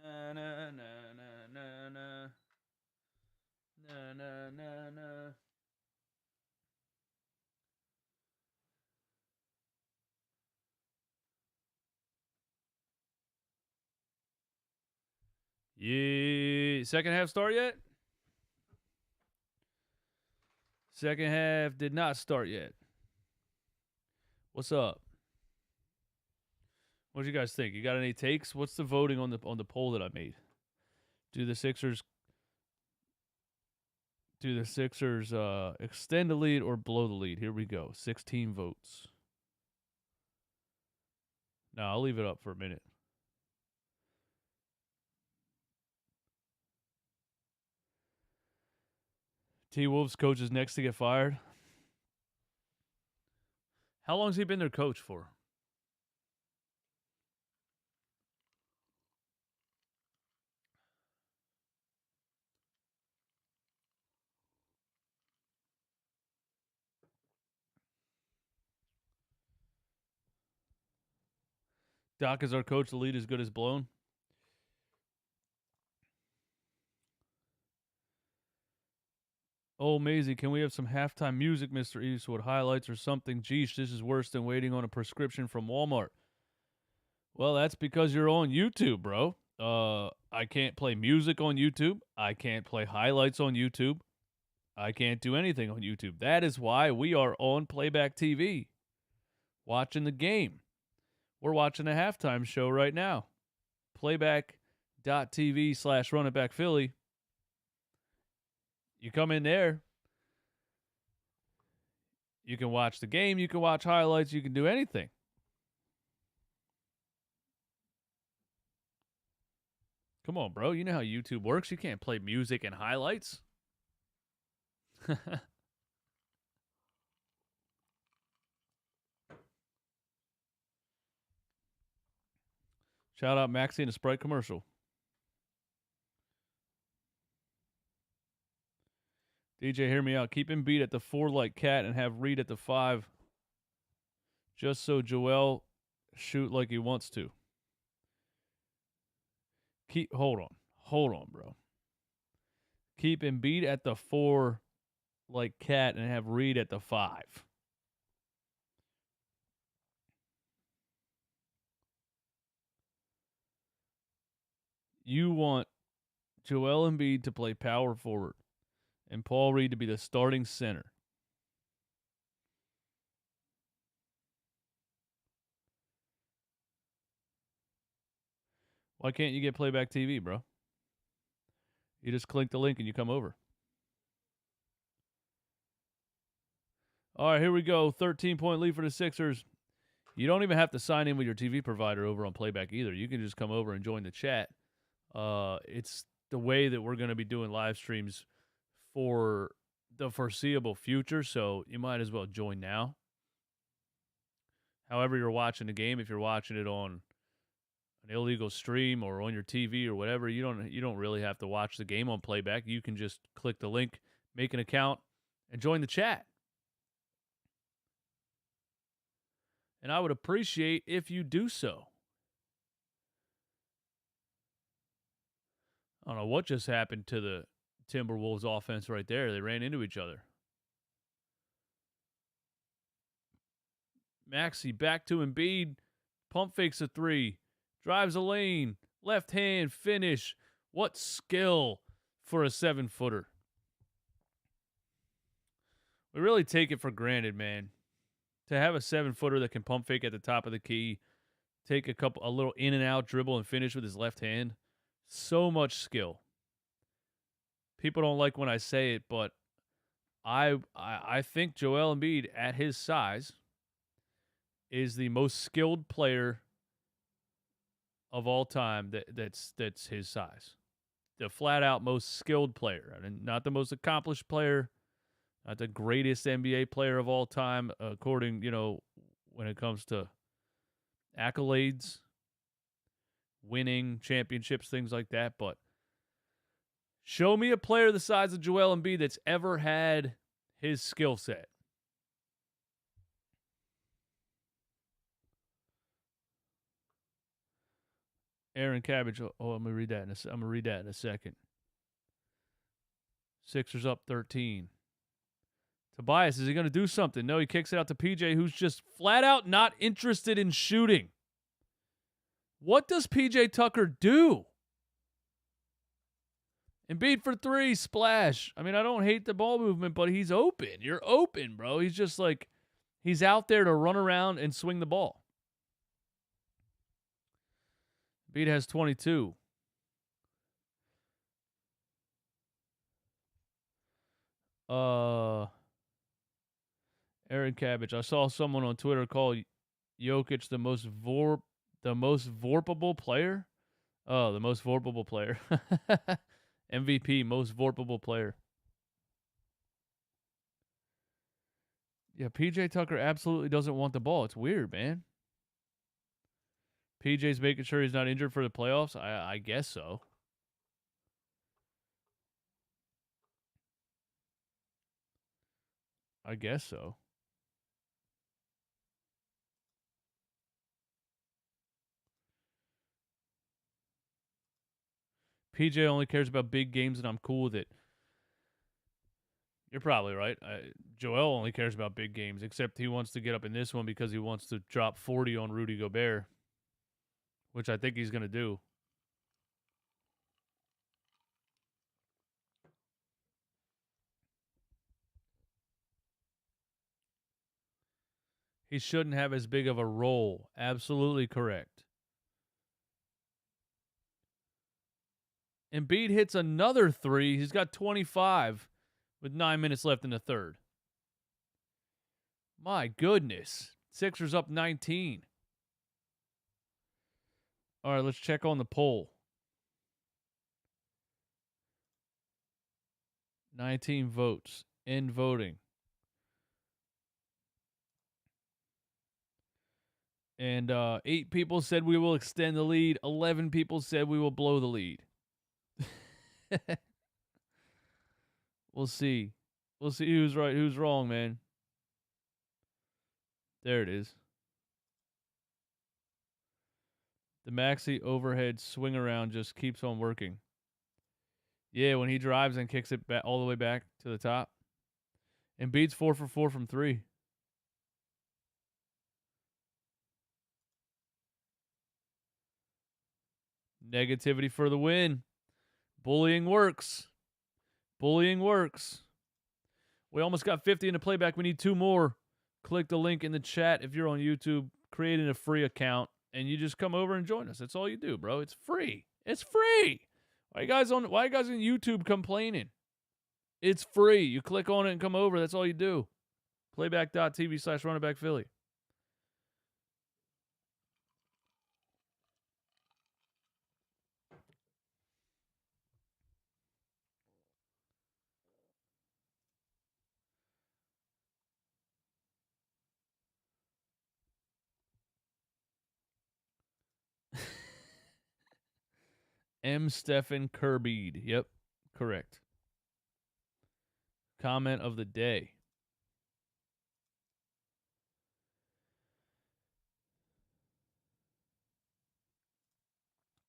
Na na na na na na na na na na. Yeah, second half start yet? Second half did not start yet. What's up? What do you guys think? You got any takes? What's the voting on the poll that I made? Do the Sixers extend the lead or blow the lead? Here we go. 16 votes. No, I'll leave it up for a minute. T-Wolves coach is next to get fired. How long's he been their coach for? Doc is our coach. The lead is good as blown. Oh, Maisie, can we have some halftime music, Mr. Eastwood? Highlights or something? Geesh, this is worse than waiting on a prescription from Walmart. Well, that's because you're on YouTube, bro. I can't play music on YouTube. I can't play highlights on YouTube. I can't do anything on YouTube. That is why we are on Playback TV, watching the game. We're watching a halftime show right now. Playback.tv/runitbackphilly. You come in there. You can watch the game. You can watch highlights. You can do anything. Come on, bro. You know how YouTube works. You can't play music and highlights. Shout out Maxie in a Sprite commercial. DJ, hear me out. Keep Embiid at the 4 like Cat and have Reed at the 5 just so Joel shoot like he wants to. Hold on, bro. Keep Embiid at the 4 like Cat and have Reed at the 5. You want Joel Embiid to play power forward and Paul Reed to be the starting center. Why can't you get Playback TV, bro? You just click the link and you come over. All right, here we go. 13-point lead for the Sixers. You don't even have to sign in with your TV provider over on Playback either. You can just come over and join the chat. It's the way that we're going to be doing live streams for the foreseeable future, so you might as well join now. However you're watching the game, if you're watching it on an illegal stream or on your TV or whatever, you don't really have to watch the game on Playback. You can just click the link, make an account, and join the chat. And I would appreciate if you do so. I don't know what just happened to the Timberwolves offense right there. They ran into each other. Maxey back to Embiid. Pump fakes a 3. Drives a lane. Left hand finish. What skill for a 7-footer. We really take it for granted, man. To have a 7-footer that can pump fake at the top of the key, take a little in and out dribble and finish with his left hand. So much skill. People don't like when I say it, but I think Joel Embiid at his size is the most skilled player of all time that's his size. The flat out most skilled player. I mean, not the most accomplished player, not the greatest NBA player of all time, according, when it comes to accolades, winning championships, things like that. But show me a player the size of Joel Embiid that's ever had his skill set. Aaron Cabbage. Oh, I'm gonna read that in a second. Sixers up 13. Tobias, is he gonna do something? No, he kicks it out to PJ, who's just flat out not interested in shooting. What does PJ Tucker do? Embiid for three, splash. I mean, I don't hate the ball movement, but he's open. You're open, bro. He's just like, he's out there to run around and swing the ball. Embiid has 22. Aaron Cabbage. I saw someone on Twitter call Jokic the most vorpable player. Oh, the most vorpable player. MVP, most vorpable player. Yeah, PJ Tucker absolutely doesn't want the ball. It's weird, man. PJ's making sure he's not injured for the playoffs. I guess so. I guess so. PJ only cares about big games, and I'm cool with it. You're probably right. Joel only cares about big games, except he wants to get up in this one because he wants to drop 40 on Rudy Gobert, which I think he's going to do. He shouldn't have as big of a role. Absolutely correct. Embiid hits another three. He's got 25 with 9 minutes left in the third. My goodness. Sixers up 19. All right, let's check on the poll. 19 votes. End voting. And 8 people said we will extend the lead. 11 people said we will blow the lead. We'll see. We'll see who's right, who's wrong, man. There it is. The Maxey overhead swing around just keeps on working. Yeah, when he drives and kicks it back all the way back to the top. And Embiid's 4 for 4 from 3. Negativity for the win. Bullying works. Bullying works. We almost got 50 in the playback. We need 2 more. Click the link in the chat if you're on YouTube, creating a free account, and you just come over and join us. That's all you do, bro. It's free. It's free. Why you guys on YouTube complaining? It's free. You click on it and come over. That's all you do. Playback.tv/runnerbackphilly. M. Stephen Kirby. Yep, correct. Comment of the day.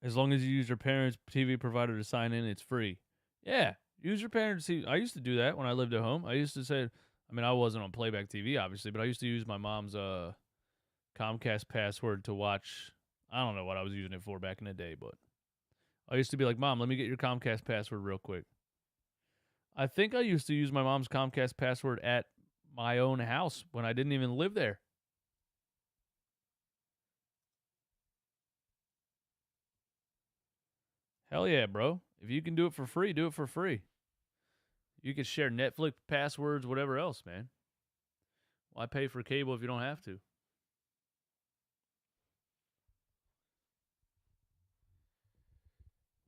As long as you use your parents' TV provider to sign in, it's free. Yeah, use your parents' TV. I used to do that when I lived at home. I used to say, I mean, I wasn't on Playback TV, obviously, but I used to use my mom's Comcast password to watch. I don't know what I was using it for back in the day, but I used to be like, Mom, let me get your Comcast password real quick. I think I used to use my mom's Comcast password at my own house when I didn't even live there. Hell yeah, bro. If you can do it for free, do it for free. You can share Netflix passwords, whatever else, man. Why pay for cable if you don't have to?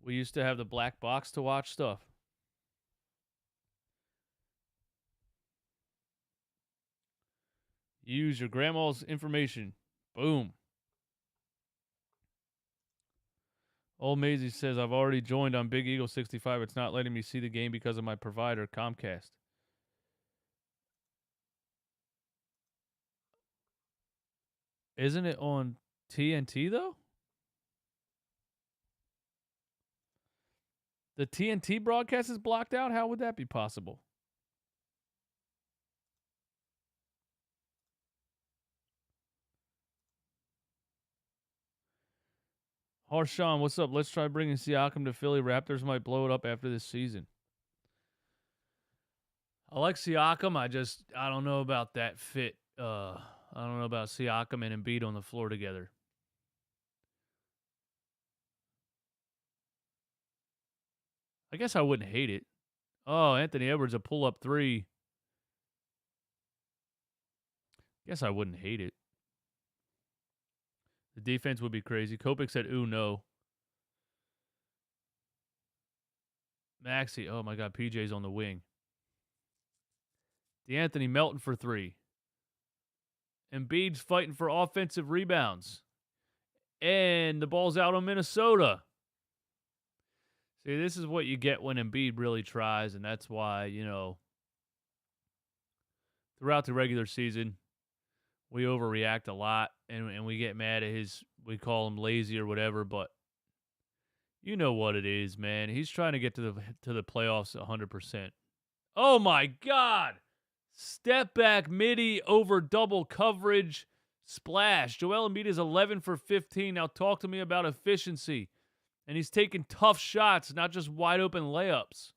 We used to have the black box to watch stuff. Use your grandma's information. Boom. Old Maisie says, I've already joined on Big Eagle 65. It's not letting me see the game because of my provider, Comcast. Isn't it on TNT, though? The TNT broadcast is blocked out? How would that be possible? Harshawn, what's up? Let's try bringing Siakam to Philly. Raptors might blow it up after this season. I like Siakam. I don't know about that fit. I don't know about Siakam and Embiid on the floor together. I guess I wouldn't hate it. Oh, Anthony Edwards, a pull-up three. Guess I wouldn't hate it. The defense would be crazy. Kopech said, ooh, no. Maxey, oh my God, PJ's on the wing. DeAnthony Melton for three. Embiid's fighting for offensive rebounds. And the ball's out on Minnesota. See, this is what you get when Embiid really tries, and that's why, throughout the regular season, we overreact a lot, and we get mad at we call him lazy or whatever, but you know what it is, man. He's trying to get to the playoffs 100%. Oh, my God. Step back, midi over double coverage, splash. Joel Embiid is 11 for 15. Now talk to me about efficiency. And he's taking tough shots, not just wide open layups.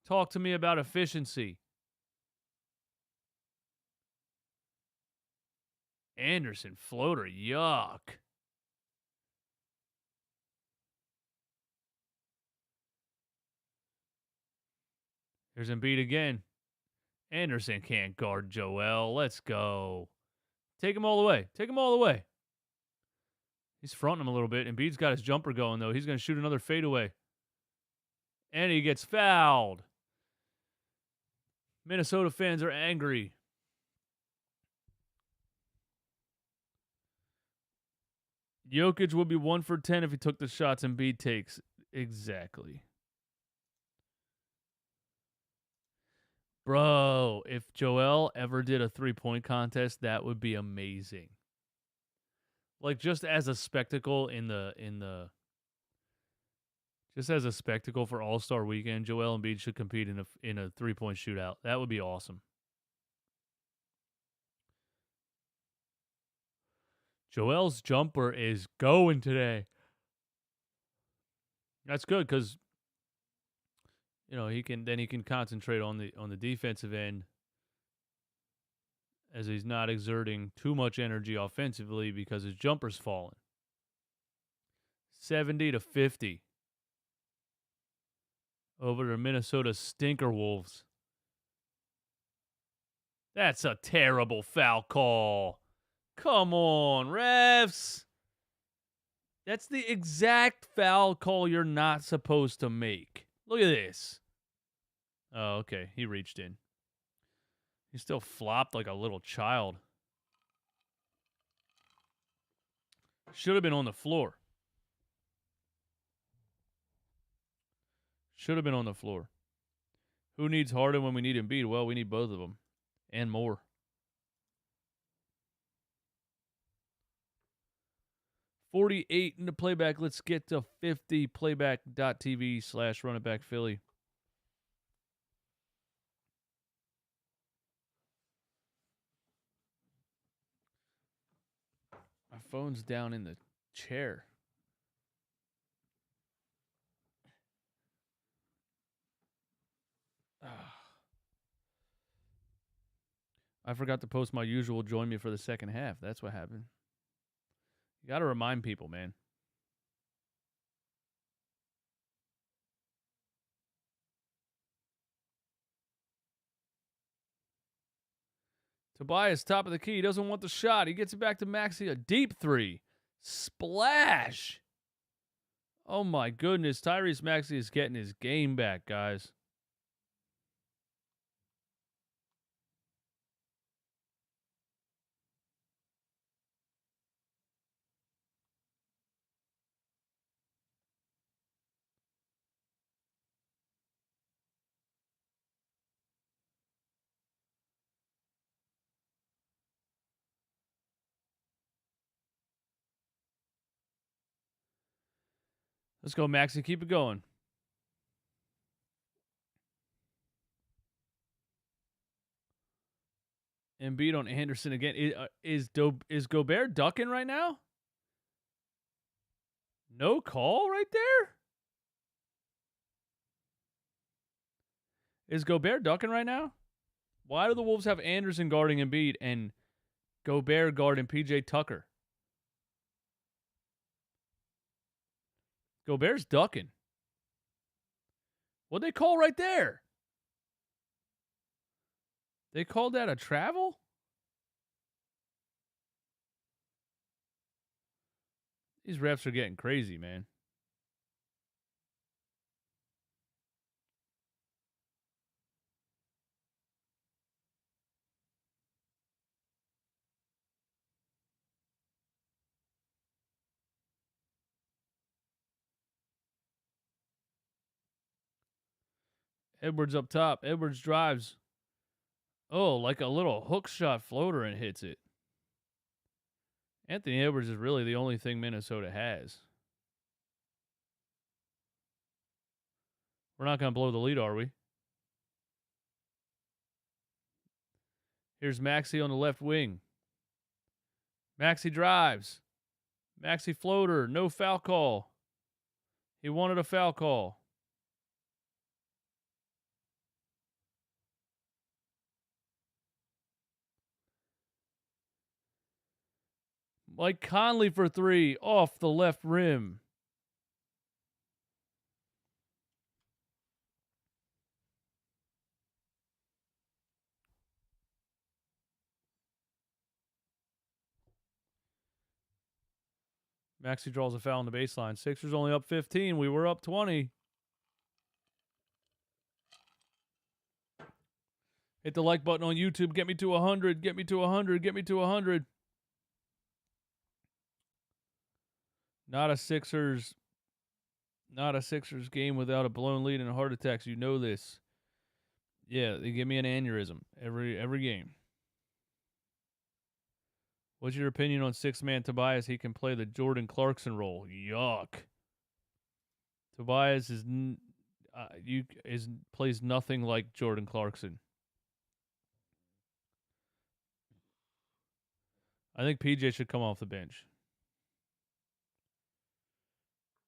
Talk to me about efficiency. Anderson floater, yuck. Here's Embiid again. Anderson can't guard Joel. Let's go. Take him all the way. Take him all the way. He's fronting him a little bit. Embiid's got his jumper going, though. He's going to shoot another fadeaway. And he gets fouled. Minnesota fans are angry. Jokic would be 1 for 10 if he took the shots Embiid takes. Exactly. Bro, if Joel ever did a three-point contest, that would be amazing. Like, just as a spectacle just as a spectacle for All-Star Weekend, Joel Embiid should compete in a three-point shootout. That would be awesome. Joel's jumper is going today. That's good because he can concentrate on the defensive end as he's not exerting too much energy offensively because his jumper's falling. 70-50 over the Minnesota Stinkerwolves. That's a terrible foul call. Come on, refs. That's the exact foul call you're not supposed to make. Look at this. Oh, okay. He reached in. He still flopped like a little child. Should have been on the floor. Should have been on the floor. Who needs Harden when we need Embiid? Well, we need both of them. And more. 48 in the playback. Let's get to 50. Playback.tv/runitbackphilly. My phone's down in the chair. I forgot to post my usual join me for the second half. That's what happened. You got to remind people, man. Tobias, top of the key. He doesn't want the shot. He gets it back to Maxey. A deep three. Splash. Oh, my goodness. Tyrese Maxey is getting his game back, guys. Let's go, Maxie. Keep it going. Embiid on Anderson again. Is Gobert ducking right now? No call right there? Is Gobert ducking right now? Why do the Wolves have Anderson guarding Embiid and Gobert guarding PJ Tucker? Gobert's ducking. What'd they call right there? They called that a travel? These refs are getting crazy, man. Edwards up top. Edwards drives. Oh, like a little hook shot floater and hits it. Anthony Edwards is really the only thing Minnesota has. We're not going to blow the lead, are we? Here's Maxey on the left wing. Maxey drives. Maxey floater. No foul call. He wanted a foul call. Mike Conley for three. Off the left rim. Maxey draws a foul on the baseline. Sixers only up 15. We were up 20. Hit the like button on YouTube. Get me to 100. Get me to 100. Get me to 100. Not a Sixers game without a blown lead and heart attacks. You know this. Yeah, they give me an aneurysm every game. What's your opinion on six-man Tobias? He can play the Jordan Clarkson role. Yuck. Tobias plays nothing like Jordan Clarkson. I think PJ should come off the bench.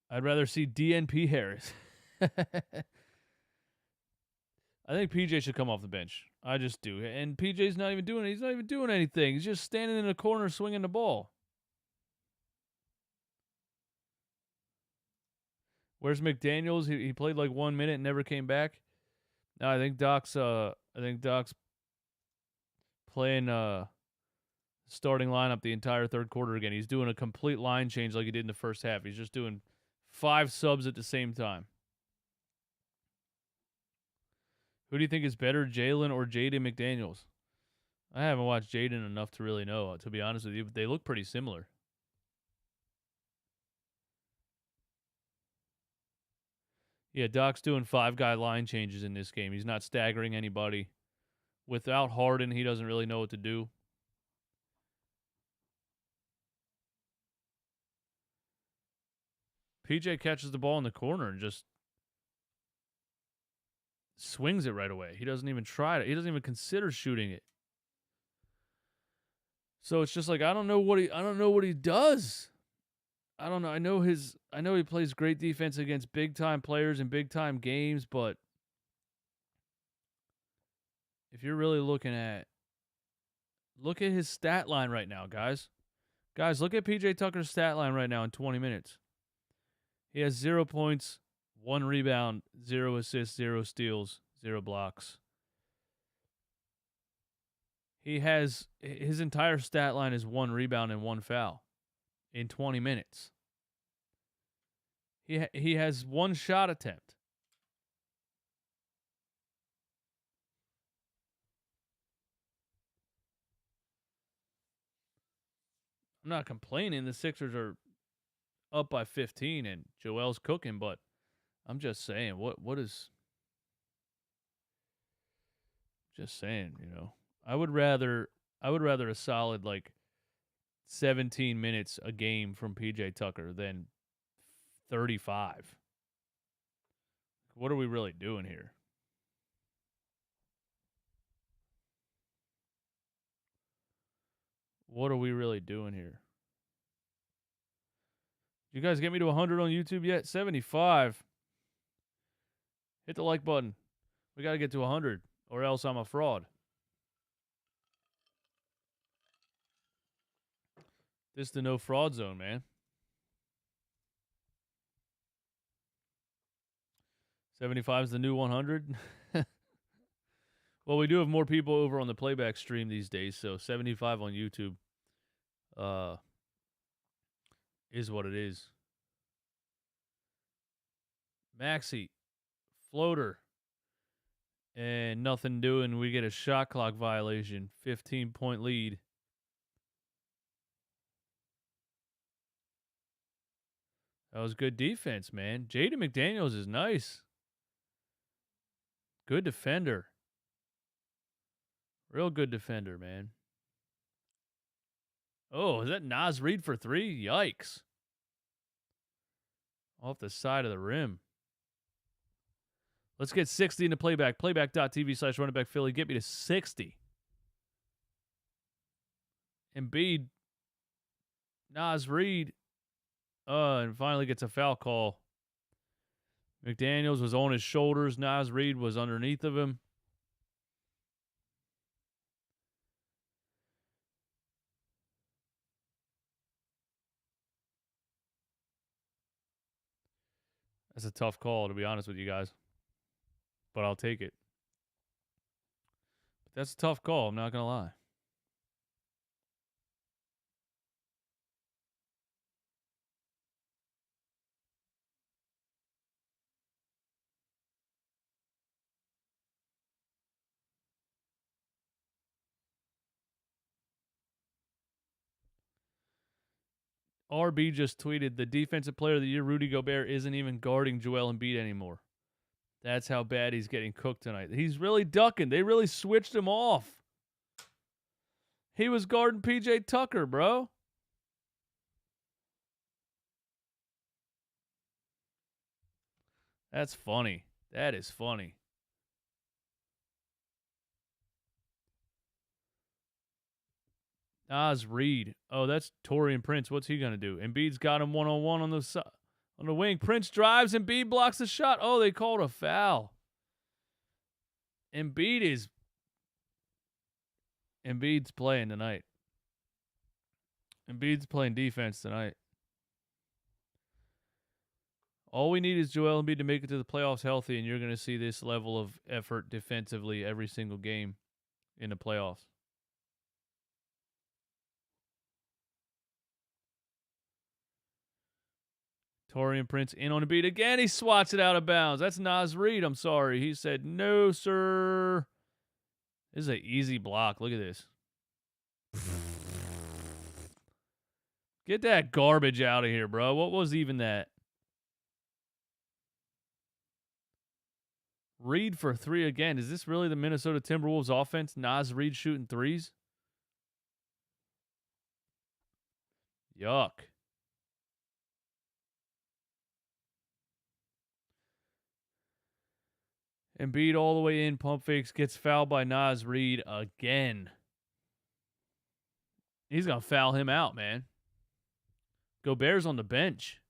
I'd rather see DNP Harris. I think PJ should come off the bench. I just do. And PJ's not even doing it. He's not even doing anything. He's just standing in the corner swinging the ball. Where's McDaniels? He played like 1 minute and never came back. No, I think Doc's playing starting lineup the entire third quarter again. He's doing a complete line change like he did in the first half. He's just doing 5 subs at the same time. Who do you think is better, Jalen or Jaden McDaniels? I haven't watched Jaden enough to really know, to be honest with you, but they look pretty similar. Yeah, Doc's doing 5-guy line changes in this game. He's not staggering anybody. Without Harden, he doesn't really know what to do. PJ catches the ball in the corner and just swings it right away. He doesn't even try it. He doesn't even consider shooting it. So it's just like I don't know what he does. I don't know. I know he plays great defense against big time players in big time games, but if you're really look at his stat line right now, guys. Guys, look at PJ Tucker's stat line right now in 20 minutes. He has 0 points, 1 rebound, 0 assists, 0 steals, 0 blocks. His entire stat line is 1 rebound and 1 foul in 20 minutes. He has 1 shot attempt. I'm not complaining. The Sixers are up by 15 and Joel's cooking, but I'm just saying, what is... Just saying, you know. I would rather a solid like 17 minutes a game from PJ Tucker than 35. What are we really doing here? What are we really doing here? You guys get me to 100 on YouTube yet? 75. Hit the like button. We got to get to 100 or else I'm a fraud. This is the no fraud zone, man. 75 is the new 100. Well, we do have more people over on the playback stream these days, so 75 on YouTube is what it is. Maxey, floater, and nothing doing. We get a shot clock violation. 15-point lead. That was good defense, man. Jaden McDaniels is nice. Good defender. Real good defender, man. Oh, is that Naz Reid for 3? Yikes. Off the side of the rim. Let's get 60 into playback. Playback.tv/runningbackphilly. Get me to 60. Embiid. Naz Reid. And finally gets a foul call. McDaniels was on his shoulders. Naz Reid was underneath of him. That's a tough call, to be honest with you guys. But I'll take it. But that's a tough call, I'm not going to lie. RB just tweeted, the defensive player of the year, Rudy Gobert, isn't even guarding Joel Embiid anymore. That's how bad he's getting cooked tonight. He's really ducking. They really switched him off. He was guarding PJ Tucker, bro. That's funny. That is funny. Naz Reid. Oh, that's Taurean Prince. What's he going to do? Embiid's got him one-on-one on the wing. Prince drives. Embiid blocks the shot. Oh, they called a foul. Embiid's playing tonight. Embiid's playing defense tonight. All we need is Joel Embiid to make it to the playoffs healthy, and you're going to see this level of effort defensively every single game in the playoffs. Taurean Prince in on Embiid again. He swats it out of bounds. That's Naz Reid. I'm sorry. He said, no, sir. This is an easy block. Look at this. Get that garbage out of here, bro. What was even that? Reid for 3 again. Is this really the Minnesota Timberwolves offense? Naz Reid shooting threes? Yuck. Embiid all the way in, pump fakes, gets fouled by Naz Reid again. He's going to foul him out, man. Gobert's on the bench.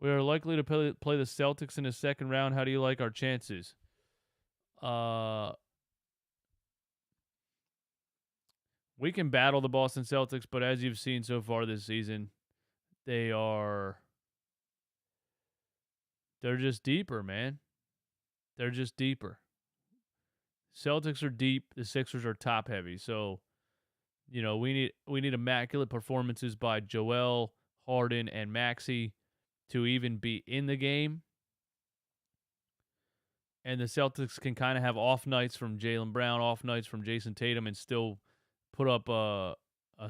We are likely to play the Celtics in the second round. How do you like our chances? We can battle the Boston Celtics, but as you've seen so far this season, they're just deeper, man. They're just deeper. Celtics are deep. The Sixers are top heavy. So, you know, we need immaculate performances by Joel, Harden, and Maxey to even be in the game. And the Celtics can kind of have off nights from Jaylen Brown, off nights from Jason Tatum, and still put up a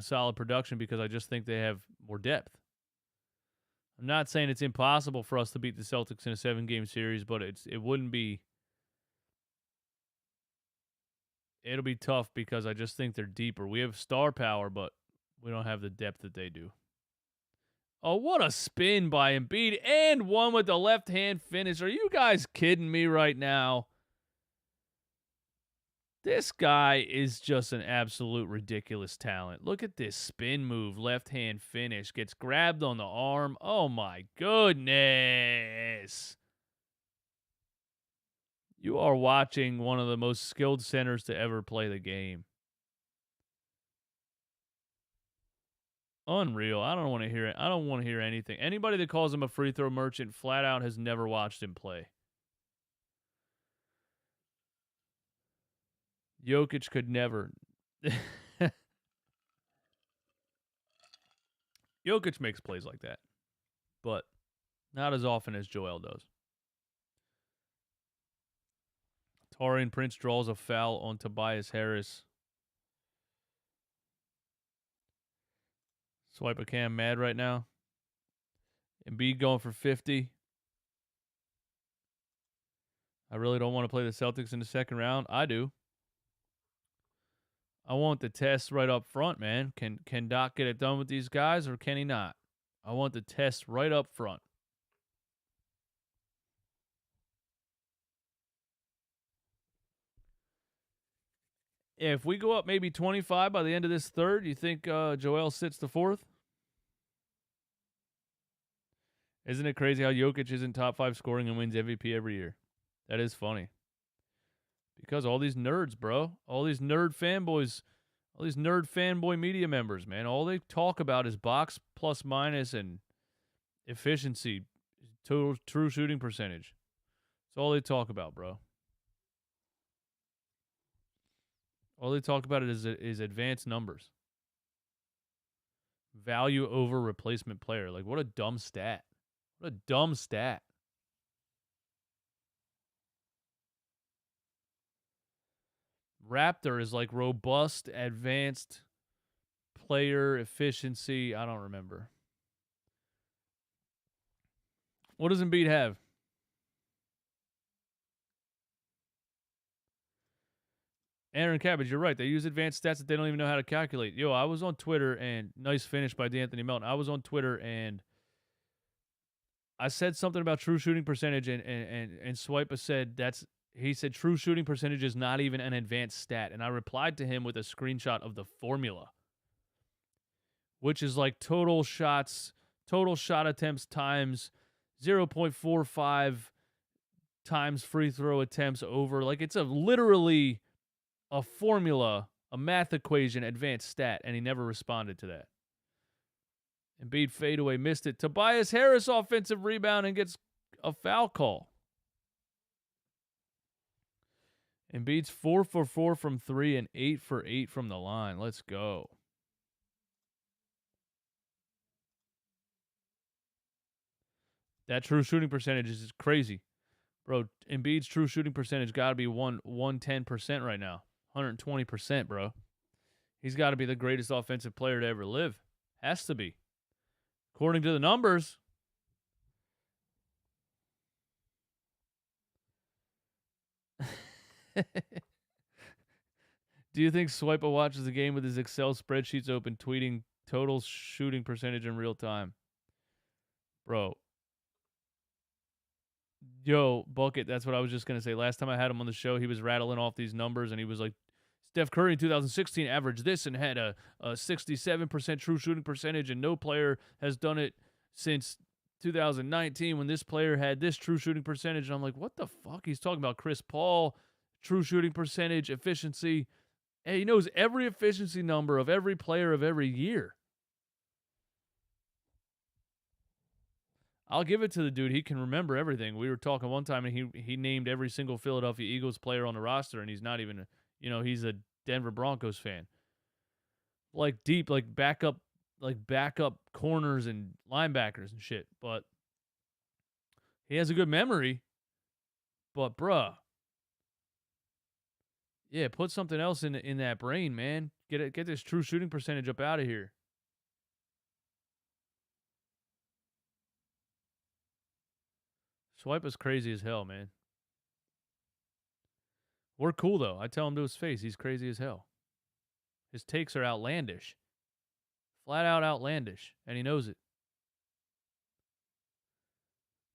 solid production because I just think they have more depth. I'm not saying it's impossible for us to beat the Celtics in a 7-game series, but it wouldn't be it'll be tough because I just think they're deeper. We have star power, but we don't have the depth that they do. Oh, what a spin by Embiid, and one with the left-hand finish. Are you guys kidding me right now? This guy is just an absolute ridiculous talent. Look at this spin move, left-hand finish. Gets grabbed on the arm. Oh, my goodness. You are watching one of the most skilled centers to ever play the game. Unreal. I don't want to hear it. I don't want to hear anything. Anybody that calls him a free throw merchant flat out has never watched him play. Jokic could never. Jokic makes plays like that, but not as often as Joel does. Taurean Prince draws a foul on Tobias Harris. Swipe a cam mad right now. Embiid going for 50. I really don't want to play the Celtics in the second round. I do. I want the test right up front, man. Can Doc get it done with these guys or can he not? I want the test right up front. If we go up maybe 25 by the end of this third, you think Joel sits the fourth? Isn't it crazy how Jokic isn't top 5 scoring and wins MVP every year? That is funny. Because all these nerds, bro. All these nerd fanboys. All these nerd fanboy media members, man. All they talk about is box plus minus and efficiency. Total true shooting percentage. That's all they talk about, bro. All they talk about is advanced numbers. Value over replacement player. Like, what a dumb stat. What a dumb stat. Raptor is like robust, advanced player efficiency. I don't remember. What does Embiid have? Aaron Cabbage, you're right. They use advanced stats that they don't even know how to calculate. Yo, I was on Twitter, and nice finish by D'Anthony Melton. I was on Twitter, and I said something about true shooting percentage, and Swipa said he said true shooting percentage is not even an advanced stat. And I replied to him with a screenshot of the formula, which is like total shot attempts times 0.45 times free throw attempts over. Like, it's literally a formula, a math equation, advanced stat, and he never responded to that. Embiid fadeaway, missed it. Tobias Harris offensive rebound and gets a foul call. Embiid's 4 for 4 from 3 and 8 for 8 from the line. Let's go. That true shooting percentage is crazy. Bro, Embiid's true shooting percentage got to be 110% right now. 120%, bro. He's got to be the greatest offensive player to ever live. Has to be. According to the numbers. Do you think Swipa watches the game with his Excel spreadsheets open, tweeting total shooting percentage in real time? Bro. Yo, Bucket, that's what I was just going to say. Last time I had him on the show, he was rattling off these numbers, and he was like, Steph Curry in 2016 averaged this and had a 67% true shooting percentage, and no player has done it since 2019 when this player had this true shooting percentage. And I'm like, what the fuck? He's talking about Chris Paul, true shooting percentage, efficiency. Hey, he knows every efficiency number of every player of every year. I'll give it to the dude. He can remember everything. We were talking one time, and he named every single Philadelphia Eagles player on the roster, and he's not even, he's a Denver Broncos fan. Like deep, like backup corners and linebackers and shit. But he has a good memory. But bruh, yeah, put something else in that brain, man. Get this true shooting percentage up out of here. Swipe is crazy as hell, man. We're cool, though. I tell him to his face, he's crazy as hell. His takes are outlandish. Flat out outlandish. And he knows it.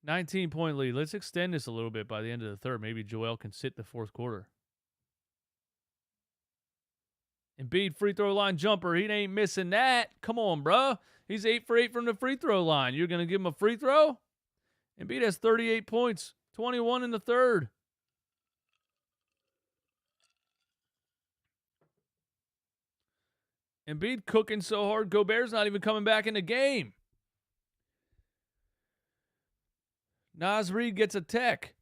19-point lead. Let's extend this a little bit by the end of the third. Maybe Joel can sit the fourth quarter. Embiid free throw line jumper. He ain't missing that. Come on, bro. He's 8 for 8 from the free throw line. You're going to give him a free throw? Embiid has 38 points. 21 in the third. Embiid cooking so hard, Gobert's not even coming back in the game. Naz Reid gets a tech.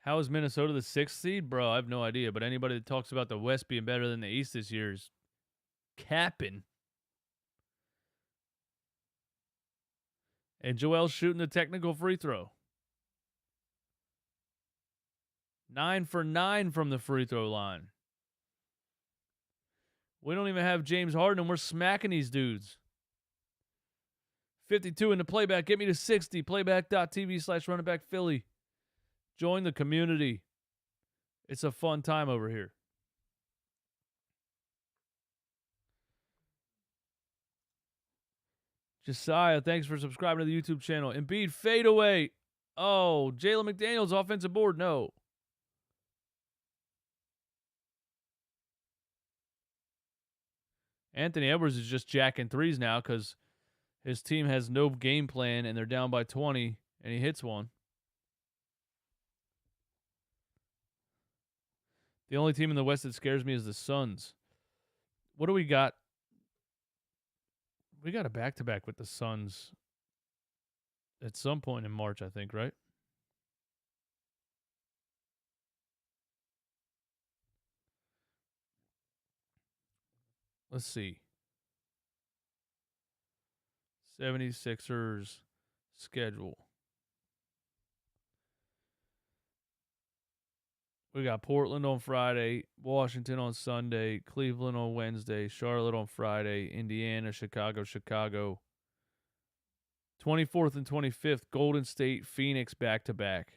How is Minnesota the 6th seed? Bro, I have no idea. But anybody that talks about the West being better than the East this year is capping. And Joel's shooting the technical free throw. 9 for 9 from the free throw line. We don't even have James Harden, and we're smacking these dudes. 52 in the playback. Get me to 60. Playback.tv/runningbackphilly. Join the community. It's a fun time over here. Josiah, thanks for subscribing to the YouTube channel. Embiid fadeaway. Oh, Jalen McDaniels offensive board. No. Anthony Edwards is just jacking threes now because his team has no game plan and they're down by 20 and he hits one. The only team in the West that scares me is the Suns. What do we got? We got a back-to-back with the Suns at some point in March, I think, right? Let's see. 76ers schedule. We got Portland on Friday, Washington on Sunday, Cleveland on Wednesday, Charlotte on Friday, Indiana, Chicago. 24th and 25th, Golden State, Phoenix back-to-back.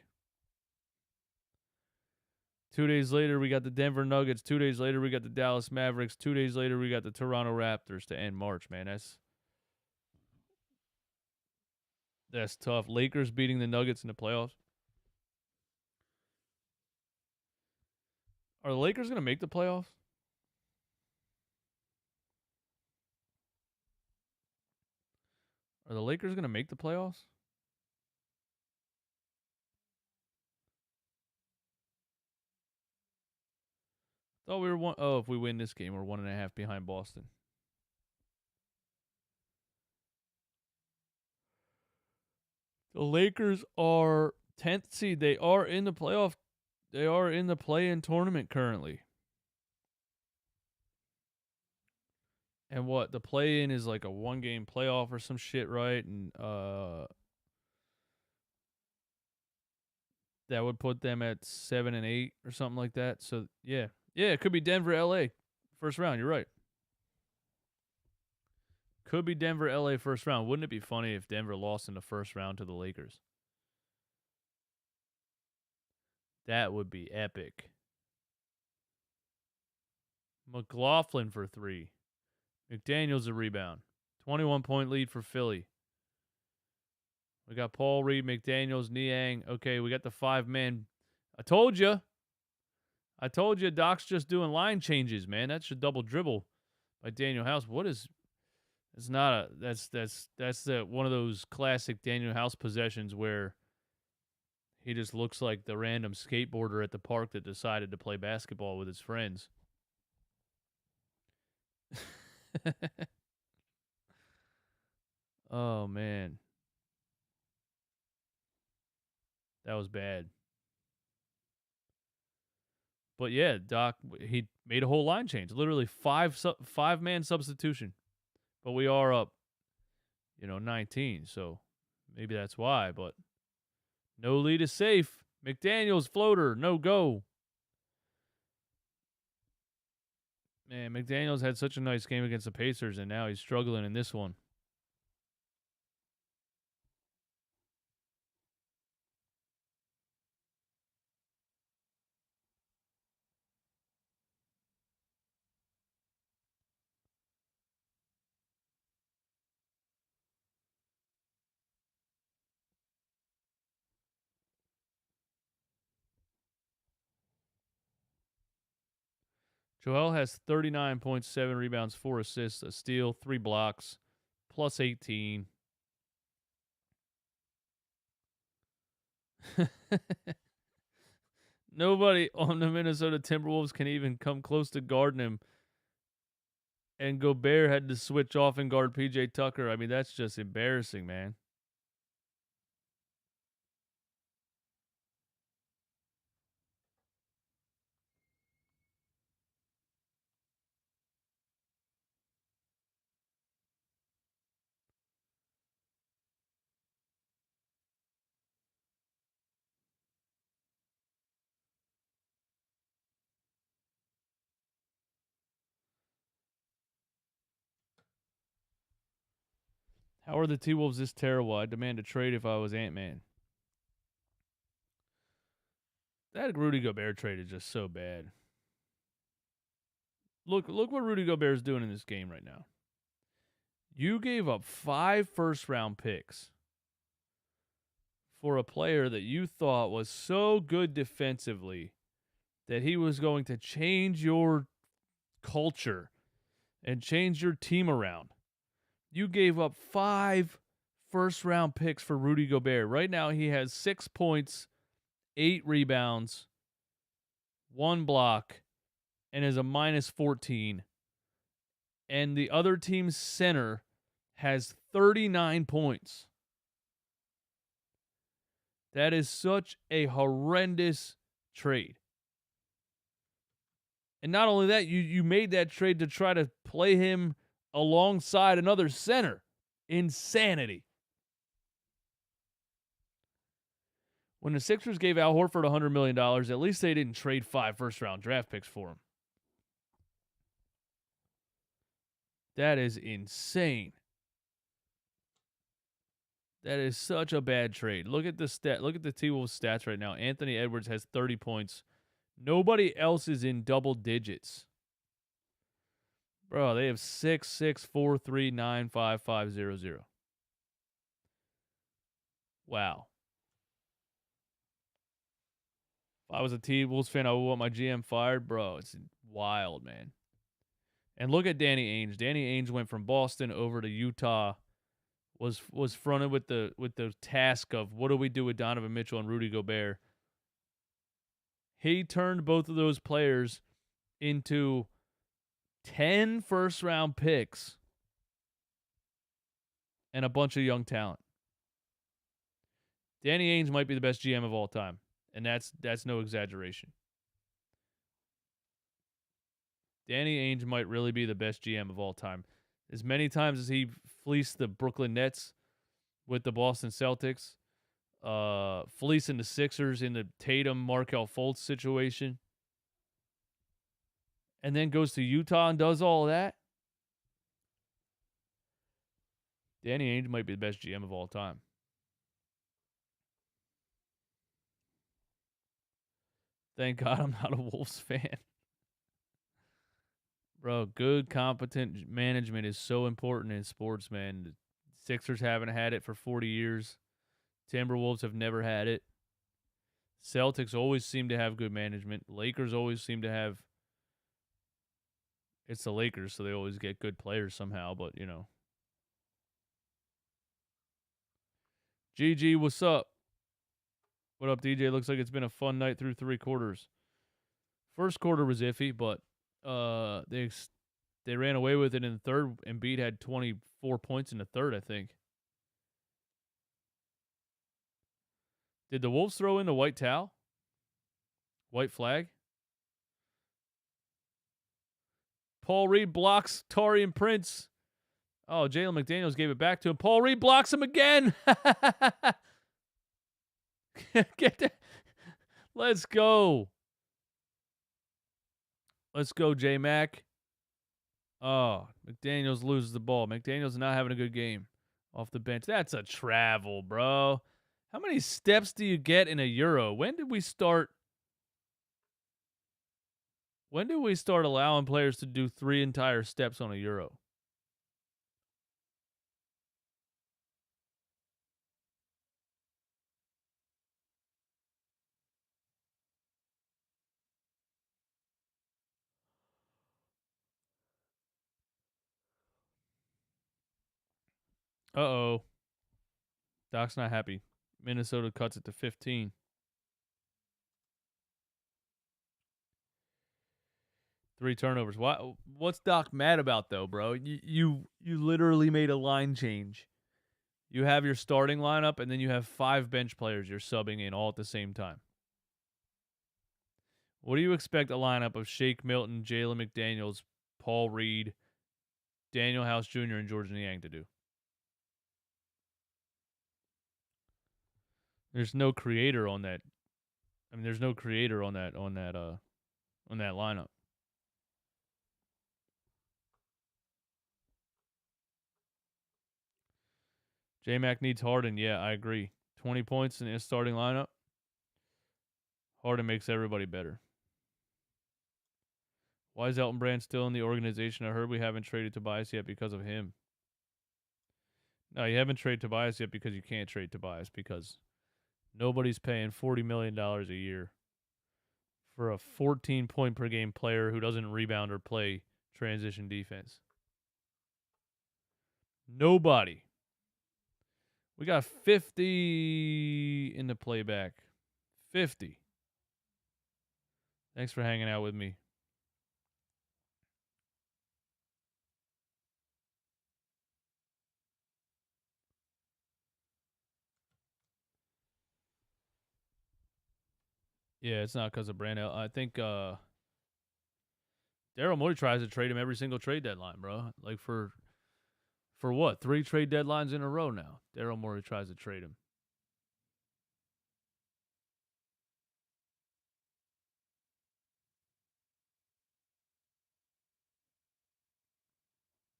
2 days later, we got the Denver Nuggets. 2 days later, we got the Dallas Mavericks. 2 days later, we got the Toronto Raptors to end March, man. That's tough. Lakers beating the Nuggets in the playoffs. Are the Lakers going to make the playoffs? Are the Lakers going to make the playoffs? Thought we were one. Oh, if we win this game, we're 1.5 behind Boston. The Lakers are 10th seed. They are in the playoff. They are in the play-in tournament currently. And what? The play-in is like a 1-game playoff or some shit, right? And that would put them at 7 and 8 or something like that. So yeah, it could be Denver, LA, first round. You're right. Could be Denver, LA, first round. Wouldn't it be funny if Denver lost in the first round to the Lakers? That would be epic. McLaughlin for 3. McDaniels a rebound. 21-point lead for Philly. We got Paul Reed, McDaniels, Niang. Okay, we got the 5-man. I told you. Doc's just doing line changes, man. That's a double dribble by Daniel House. What is? It's not a. That's the one of those classic Daniel House possessions where he just looks like the random skateboarder at the park that decided to play basketball with his friends. Oh, man. That was bad. But yeah, Doc, he made a whole line change. Literally 5-man substitution. But we are up, 19. So maybe that's why. But no lead is safe. McDaniels floater, no go. Man, McDaniels had such a nice game against the Pacers, and now he's struggling in this one. Joel has 39.7 rebounds, 4 assists, a steal, 3 blocks, plus 18. Nobody on the Minnesota Timberwolves can even come close to guarding him. And Gobert had to switch off and guard PJ Tucker. I mean, that's just embarrassing, man. How are the T-Wolves this terrible? I'd demand a trade if I was Ant-Man. That Rudy Gobert trade is just so bad. Look what Rudy Gobert is doing in this game right now. You gave up 5 first-round picks for a player that you thought was so good defensively that he was going to change your culture and change your team around. You gave up 5 first-round picks for Rudy Gobert. Right now, he has 6 points, 8 rebounds, 1 block, and is a minus 14. And the other team's center has 39 points. That is such a horrendous trade. And not only that, you made that trade to try to play him alongside another center. Insanity. When the Sixers gave Al Horford $100 million, at least they didn't trade 5 first-round draft picks for him. That is insane. That is such a bad trade. Look at the T-Wolves stats right now. Anthony Edwards has 30 points. Nobody else is in double digits. Bro, they have 6, 6, 4, 3, 9, 5, 5, 0, 0. Wow. If I was a T-Wolves fan, I would want my GM fired. Bro, it's wild, man. And look at Danny Ainge. Danny Ainge went from Boston over to Utah. Was fronted with the task of what do we do with Donovan Mitchell and Rudy Gobert. He turned both of those players into 10 first-round picks and a bunch of young talent. Danny Ainge might be the best GM of all time, and that's no exaggeration. Danny Ainge might really be the best GM of all time. As many times as he fleeced the Brooklyn Nets with the Boston Celtics, fleecing the Sixers in the Tatum Markelle Fultz situation, and then goes to Utah and does all of that, Danny Ainge might be the best GM of all time. Thank God I'm not a Wolves fan. Bro, good, competent management is so important in sports, man. The Sixers haven't had it for 40 years. Timberwolves have never had it. Celtics always seem to have good management. Lakers always seem to have... It's the Lakers, so they always get good players somehow, but, you know. GG, what's up? What up, DJ? Looks like it's been a fun night through 3 quarters. First quarter was iffy, but they ran away with it in the third. Embiid had 24 points in the third, I think. Did the Wolves throw in the white towel? White flag? Paul Reed blocks Taurean Prince. Oh, Jalen McDaniels gave it back to him. Paul Reed blocks him again. Get that. Let's go. Let's go, J-Mac. Oh, McDaniels loses the ball. McDaniels not having a good game off the bench. That's a travel, bro. How many steps do you get in a Euro? When did we start allowing players to do 3 entire steps on a Euro? Uh-oh. Doc's not happy. Minnesota cuts it to 15. Three turnovers. What's Doc mad about though, bro? You literally made a line change. You have your starting lineup, and then you have 5 bench players you're subbing in all at the same time. What do you expect a lineup of Shake Milton, Jalen McDaniels, Paul Reed, Daniel House Jr., and George Niang to do? There's no creator on that. I mean, there's no creator on that lineup. J-Mac needs Harden. Yeah, I agree. 20 points in his starting lineup. Harden makes everybody better. Why is Elton Brand still in the organization? I heard we haven't traded Tobias yet because of him. No, you haven't traded Tobias yet because you can't trade Tobias because nobody's paying $40 million a year for a 14-point per game player who doesn't rebound or play transition defense. Nobody. We got 50 in the playback. 50. Thanks for hanging out with me. Yeah, it's not because of Brandel. I think Daryl Morey tries to trade him every single trade deadline, bro. Like for what? 3 trade deadlines in a row now. Daryl Morey tries to trade him.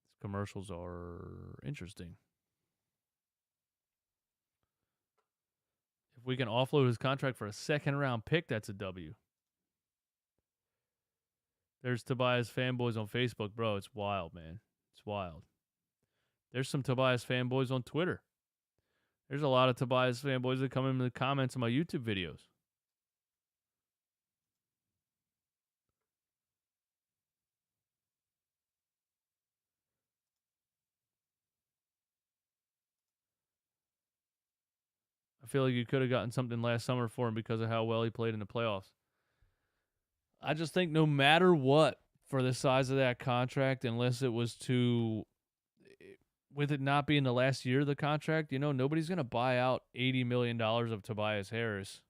These commercials are interesting. If we can offload his contract for a second-round pick, that's a W. There's Tobias fanboys on Facebook, bro. It's wild, man. It's wild. There's some Tobias fanboys on Twitter. There's a lot of Tobias fanboys that come in the comments on my YouTube videos. I feel like you could have gotten something last summer for him because of how well he played in the playoffs. I just think no matter what, for the size of that contract, unless it was to, with it not being the last year of the contract, nobody's going to buy out $80 million of Tobias Harris.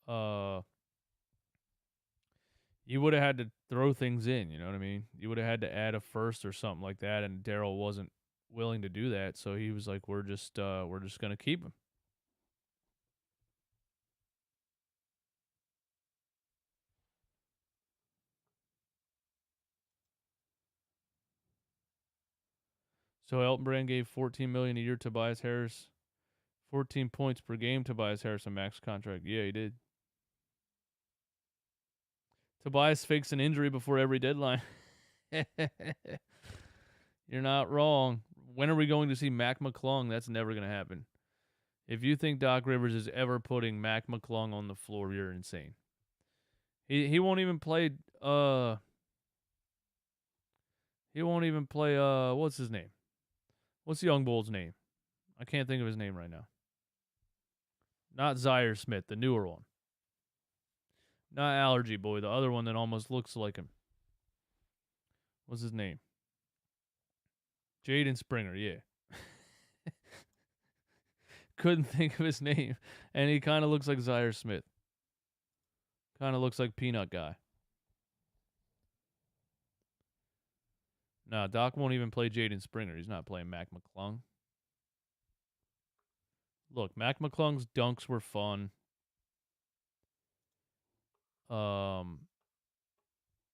You would have had to throw things in, you know what I mean? You would have had to add a first or something like that, and Daryl wasn't willing to do that, so he was like, we're just going to keep him. So Elton Brand gave $14 million a year to Tobias Harris, 14 points per game. Tobias Harris a max contract. Yeah, he did. Tobias fakes an injury before every deadline. You're not wrong. When are we going to see Mac McClung? That's never going to happen. If you think Doc Rivers is ever putting Mac McClung on the floor, you're insane. He won't even play. He won't even play. What's his name? What's the young bull's name? I can't think of his name right now. Not Zaire Smith, the newer one. Not Allergy Boy, the other one that almost looks like him. What's his name? Jaden Springer, yeah. Couldn't think of his name. And he kind of looks like Zaire Smith. Kind of looks like Peanut Guy. Nah, Doc won't even play Jaden Springer. He's not playing Mac McClung. Look, Mac McClung's dunks were fun.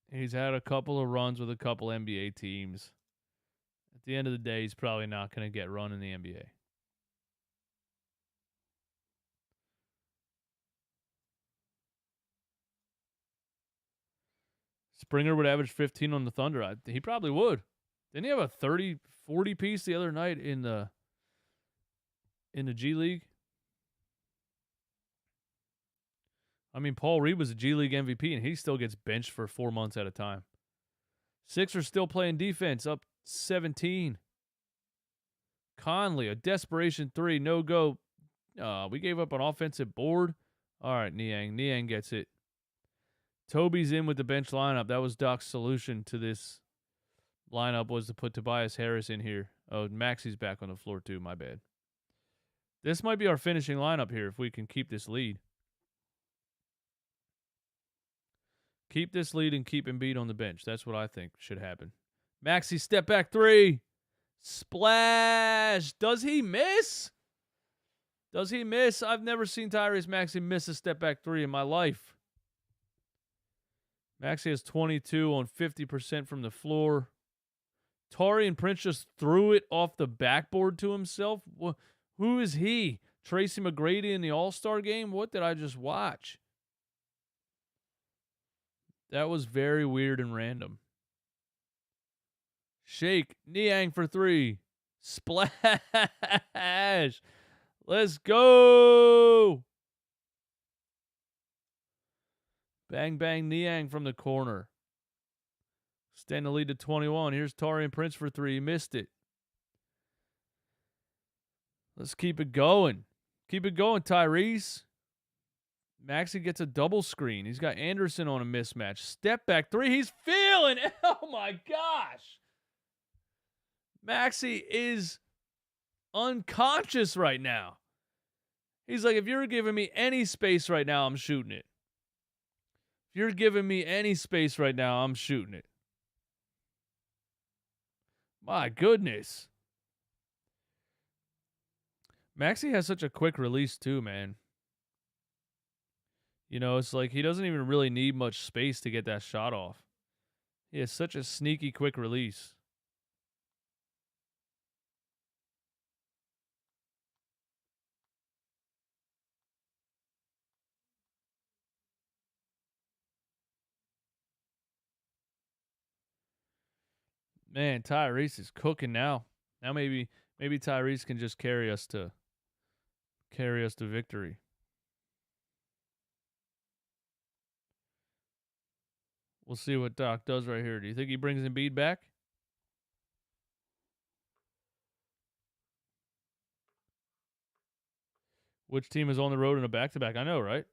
He's had a couple of runs with a couple NBA teams. At the end of the day, he's probably not going to get run in the NBA. Springer would average 15 on the Thunder. He probably would. Didn't he have a 30, 40 piece the other night in the G League? I mean, Paul Reed was a G League MVP, and he still gets benched for 4 months at a time. Sixers still playing defense, up 17. Conley, a desperation three, no go. We gave up an offensive board. All right, Niang. Niang gets it. Toby's in with the bench lineup. That was Doc's solution to this lineup, was to put Tobias Harris in here. Oh, Maxi's back on the floor too. My bad. This might be our finishing lineup here if we can keep this lead. Keep this lead and keep Embiid on the bench. That's what I think should happen. Maxi, step back three. Splash. Does he miss? Does he miss? I've never seen Tyrese Maxey miss a step back three in my life. Maxey has 22 on 50% from the floor. Taurean Prince just threw it off the backboard to himself. Who is he? Tracy McGrady in the All-Star game? What did I just watch? That was very weird and random. Shake. Niang for three. Splash. Let's go. Bang, bang, Niang from the corner. Extend the lead to 21. Here's Taurean Prince for three. He missed it. Let's keep it going. Keep it going, Tyrese. Maxey gets a double screen. He's got Anderson on a mismatch. Step back three. He's feeling it. Oh, my gosh. Maxey is unconscious right now. He's like, if you're giving me any space right now, I'm shooting it. If you're giving me any space right now, I'm shooting it. My goodness. Maxey has such a quick release too, man. You know, it's like he doesn't even really need much space to get that shot off. He has such a sneaky quick release. Man, Tyrese is cooking now. Now maybe Tyrese can just carry us to victory. We'll see what Doc does right here. Do you think he brings Embiid back? Which team is on the road in a back-to-back? I know, right?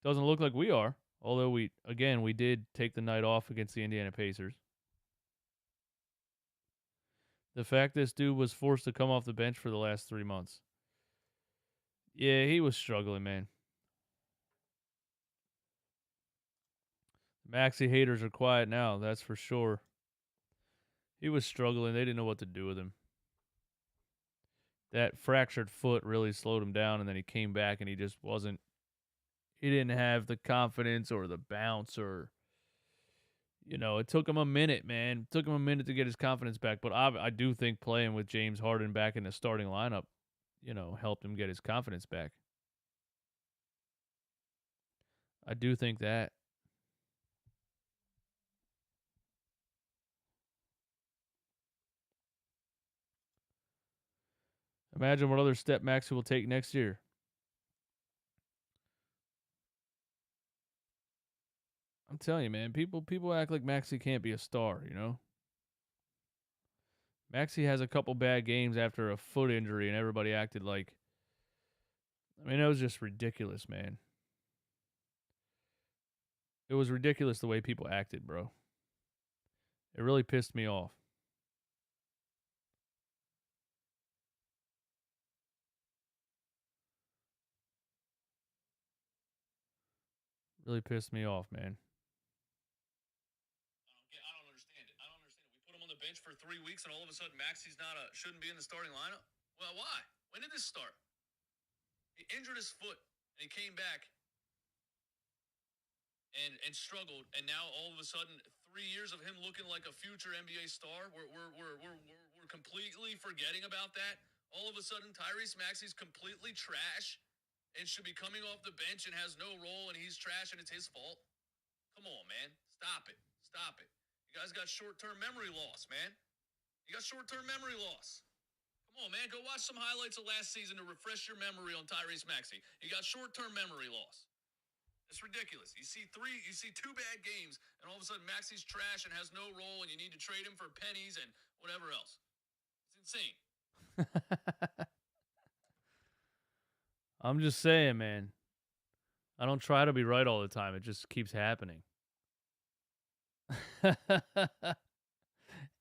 Doesn't look like we are. Although we did take the night off against the Indiana Pacers. The fact this dude was forced to come off the bench for the last 3 months. Yeah, he was struggling, man. Maxey haters are quiet now, that's for sure. He was struggling. They didn't know what to do with him. That fractured foot really slowed him down, and then he came back and he just wasn't. He didn't have the confidence or the bounce or, you know, it took him a minute, man. It took him a minute to get his confidence back. But I do think playing with James Harden back in the starting lineup, you know, helped him get his confidence back. I do think that. Imagine what other step Maxey will take next year. I'm telling you, man, people act like Maxey can't be a star, you know? Maxey has a couple bad games after a foot injury, and everybody acted like... I mean, that was just ridiculous, man. It was ridiculous the way people acted, bro. It really pissed me off. Really pissed me off, man. I don't understand it. We put him on the bench for 3 weeks, and all of a sudden, Maxey's shouldn't be in the starting lineup. Well, why? When did this start? He injured his foot, and he came back and struggled, and now all of a sudden, 3 years of him looking like a future NBA star, we're completely forgetting about that. All of a sudden, Tyrese Maxey's completely trash and should be coming off the bench and has no role, and he's trash, and it's his fault. Come on, man. Stop it. You guys got short-term memory loss, man. You got short-term memory loss. Come on, man. Go watch some highlights of last season to refresh your memory on Tyrese Maxey. You got short-term memory loss. It's ridiculous. You see 2 bad games, and all of a sudden Maxey's trash and has no role, and you need to trade him for pennies and whatever else. It's insane. I'm just saying, man. I don't try to be right all the time. It just keeps happening.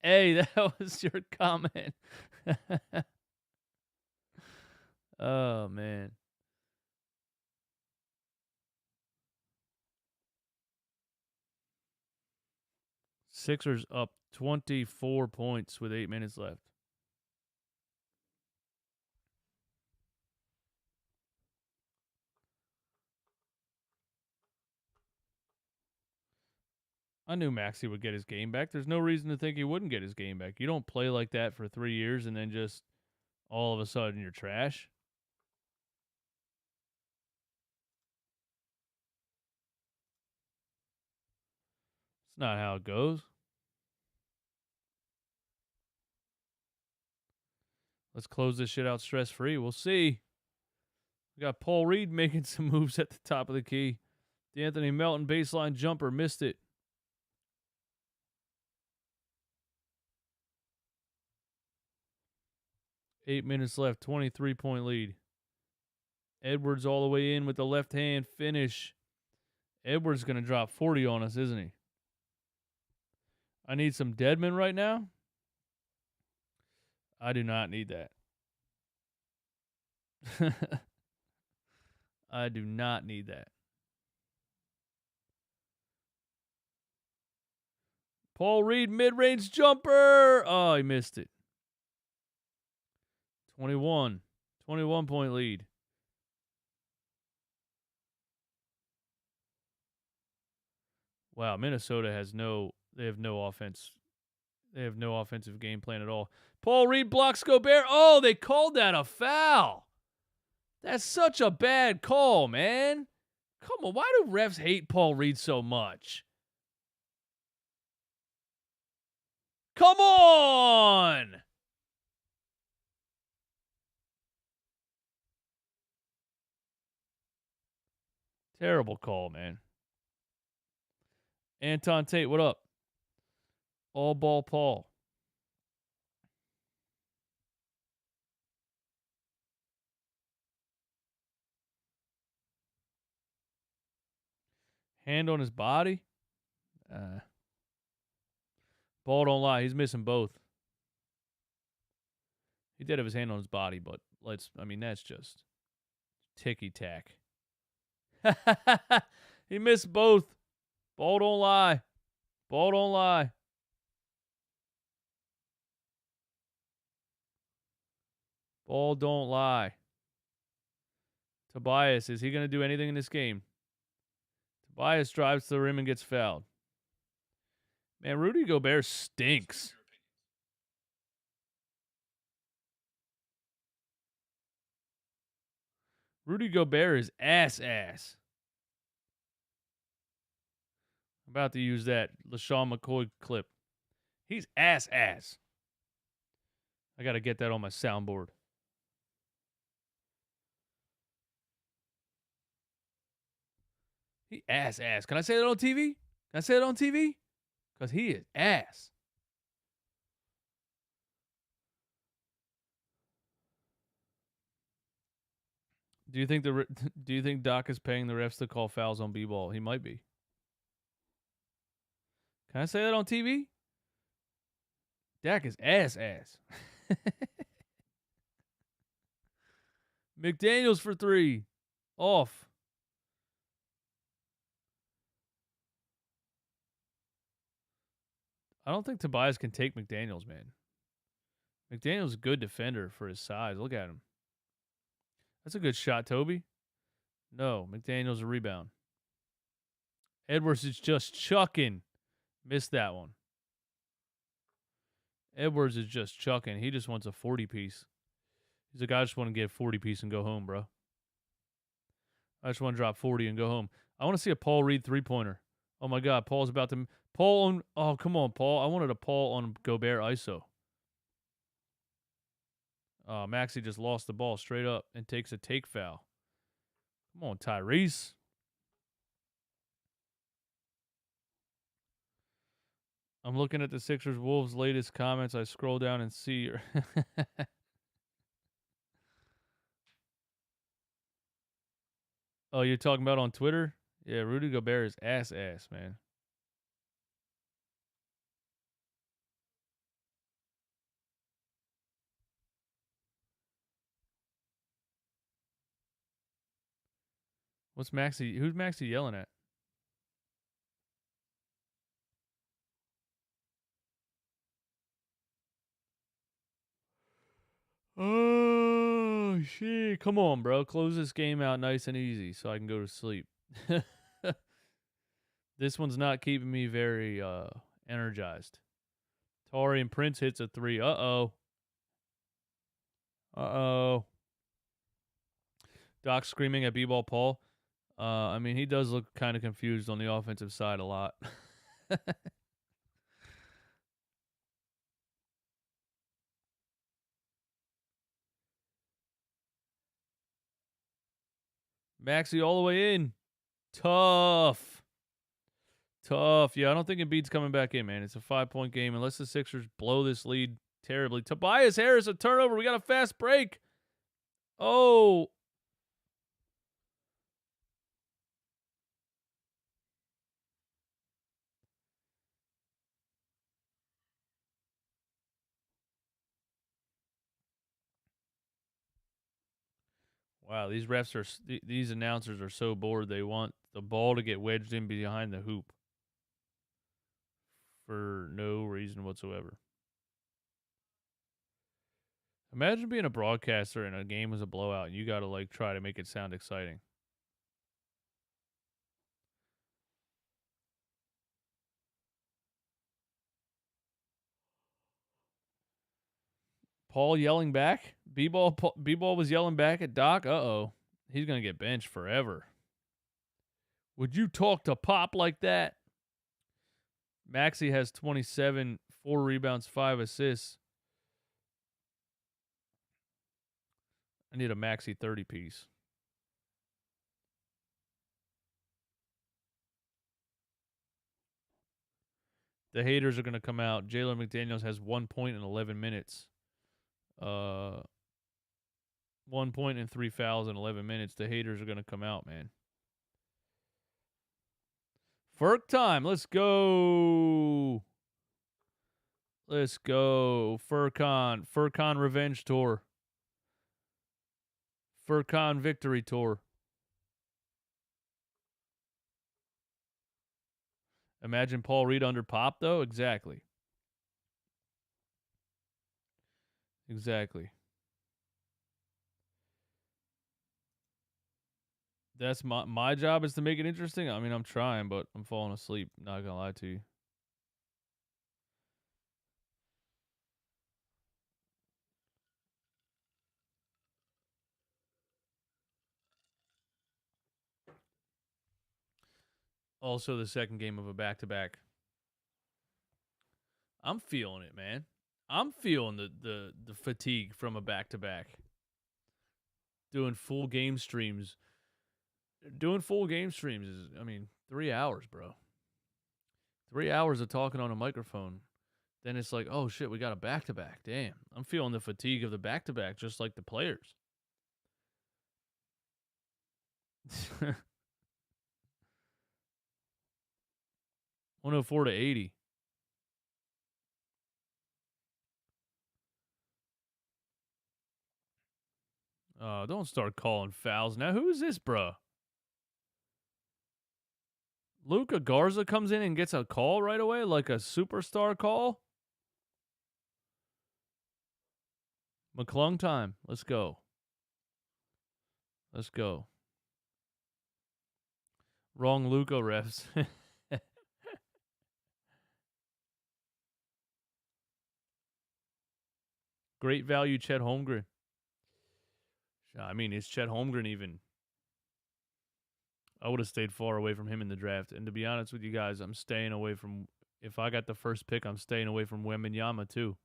Hey, that was your comment. Oh, man. Sixers up 24 points with 8 minutes left. I knew Maxey would get his game back. There's no reason to think he wouldn't get his game back. You don't play like that for 3 years and then just all of a sudden you're trash. It's not how it goes. Let's close this shit out stress-free. We'll see. We got Paul Reed making some moves at the top of the key. The Anthony Melton baseline jumper missed it. Eight minutes left, 23-point lead. Edwards all the way in with the left hand finish. Edwards going to drop 40 on us, isn't he? I need some Deadman right now. I do not need that. I do not need that. Paul Reed mid-range jumper. Oh, he missed it. 21-point lead. Wow, Minnesota has no offense. They have no offensive game plan at all. Paul Reed blocks Gobert. Oh, they called that a foul. That's such a bad call, man. Come on, why do refs hate Paul Reed so much? Come on! Terrible call, man. Anton Tate, what up? All ball Paul. Hand on his body? Ball don't lie. He's missing both. He did have his hand on his body, but that's just ticky-tack. He missed both. Ball don't lie. Ball don't lie. Ball don't lie. Tobias, is he going to do anything in this game? Tobias drives to the rim and gets fouled. Man, Rudy Gobert stinks. Rudy Gobert is ass. I'm about to use that LaShawn McCoy clip. He's ass. I got to get that on my soundboard. He ass. Can I say that on TV? Can I say it on TV? Because he is ass. Do you think Doc is paying the refs to call fouls on B-ball? He might be. Can I say that on TV? Dak is ass. McDaniels for 3. Off. I don't think Tobias can take McDaniels, man. McDaniels is a good defender for his size. Look at him. That's a good shot, Toby. No, McDaniels a rebound. Edwards is just chucking. Missed that one. Edwards is just chucking. He just wants a 40-piece. He's like, I just want to get a 40-piece and go home, bro. I just want to drop 40 and go home. I want to see a Paul Reed three-pointer. Oh, my God. Paul's about to... Oh, come on, Paul. I wanted a Paul on Gobert ISO. Oh, Maxey just lost the ball straight up and takes a take foul. Come on, Tyrese. I'm looking at the Sixers-Wolves latest comments. I scroll down and see... Oh, you're talking about on Twitter? Yeah, Rudy Gobert is ass, man. What's Maxie? Who's Maxie yelling at? Oh, shit. Come on, bro. Close this game out nice and easy so I can go to sleep. This one's not keeping me very energized. Taurean Prince hits a 3. Uh-oh. Uh-oh. Doc screaming at B-Ball Paul. I mean, he does look kind of confused on the offensive side a lot. Maxey all the way in. Tough. Yeah, I don't think Embiid's coming back in, man. It's a 5-point game unless the Sixers blow this lead terribly. Tobias Harris, a turnover. We got a fast break. Oh. Wow, these refs are these announcers are so bored. They want the ball to get wedged in behind the hoop for no reason whatsoever. Imagine being a broadcaster and a game was a blowout and you got to like try to make it sound exciting. Paul yelling back. B-ball was yelling back at Doc. Uh-oh. He's going to get benched forever. Would you talk to Pop like that? Maxey has 27, 4 rebounds, 5 assists. I need a Maxey 30 piece. The haters are going to come out. Jalen McDaniels has 1 point in 11 minutes. 1 point and 3 fouls in 11 minutes. The haters are going to come out, man. Ferk time. Let's go. Let's go. Furcon Revenge Tour. Furcon Victory Tour. Imagine Paul Reed under Pop, though. Exactly. That's my job is to make it interesting. I mean, I'm trying, but I'm falling asleep. Not gonna lie to you. Also, the second game of a back-to-back. I'm feeling it, man. I'm feeling the fatigue from a back-to-back. Doing full game streams. Doing full game streams is, I mean, 3 hours, bro. 3 hours of talking on a microphone. Then it's like, oh shit, we got a back-to-back. Damn. I'm feeling the fatigue of the back-to-back just like the players. 104 to 80. Don't start calling fouls now. Who is this, bro? Luka Garza comes in and gets a call right away, like a superstar call. McClung time. Let's go. Wrong Luka refs. Great value, Chet Holmgren. I mean, is Chet Holmgren even? I would have stayed far away from him in the draft. And to be honest with you guys, I'm staying away from. If I got the first pick, I'm staying away from Wembanyama too.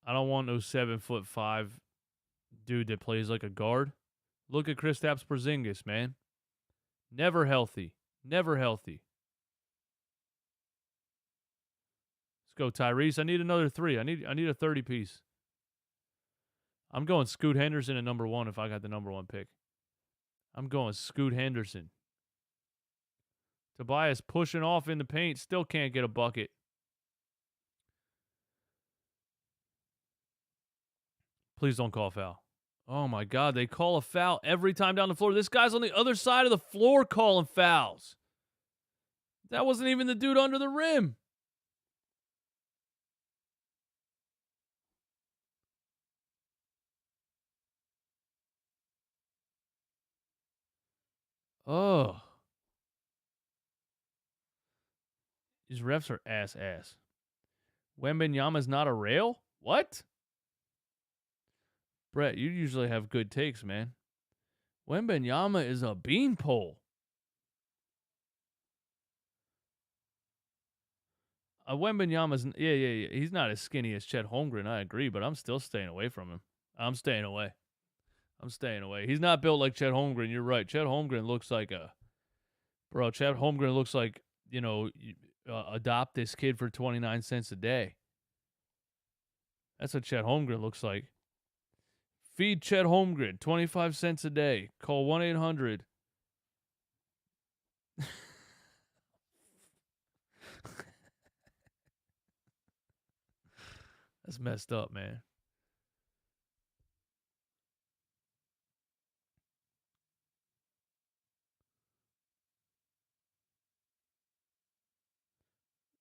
I don't want no 7'5" dude that plays like a guard. Look at Kristaps Porzingis, man. Never healthy. Let's go, Tyrese. I need another 3. I need a 30 piece. I'm going Scoot Henderson at number 1 if I got the number 1 pick. I'm going Scoot Henderson. Tobias pushing off in the paint. Still can't get a bucket. Please don't call a foul. Oh, my God. They call a foul every time down the floor. This guy's on the other side of the floor calling fouls. That wasn't even the dude under the rim. Oh. These refs are ass. Wembanyama's not a rail? What? Brett, you usually have good takes, man. Wembanyama is a beanpole. Wembanyama's, yeah. He's not as skinny as Chet Holmgren, I agree, but I'm still staying away from him. I'm staying away. He's not built like Chet Holmgren. You're right. Chet Holmgren looks like adopt this kid for 29 cents a day. That's what Chet Holmgren looks like. Feed Chet Holmgren, 25 cents a day. Call 1-800. That's messed up, man.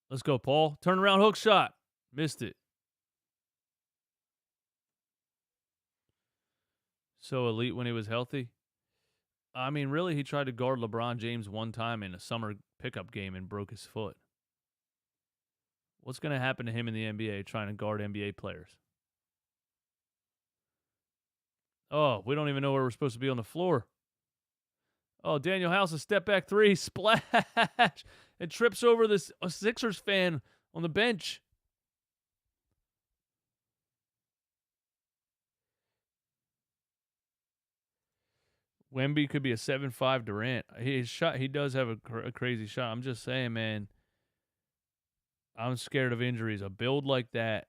Let's go, Paul. Turn around hook shot. Missed it. So elite when he was healthy. I mean, really, he tried to guard LeBron James one time in a summer pickup game and broke his foot. What's going to happen to him in the NBA trying to guard NBA players? Oh, we don't even know where we're supposed to be on the floor. Oh, Daniel House, a step back three, splash, and trips over this Sixers fan on the bench. Wemby could be a 7'5" Durant. He does have a crazy shot. I'm just saying, man. I'm scared of injuries. A build like that,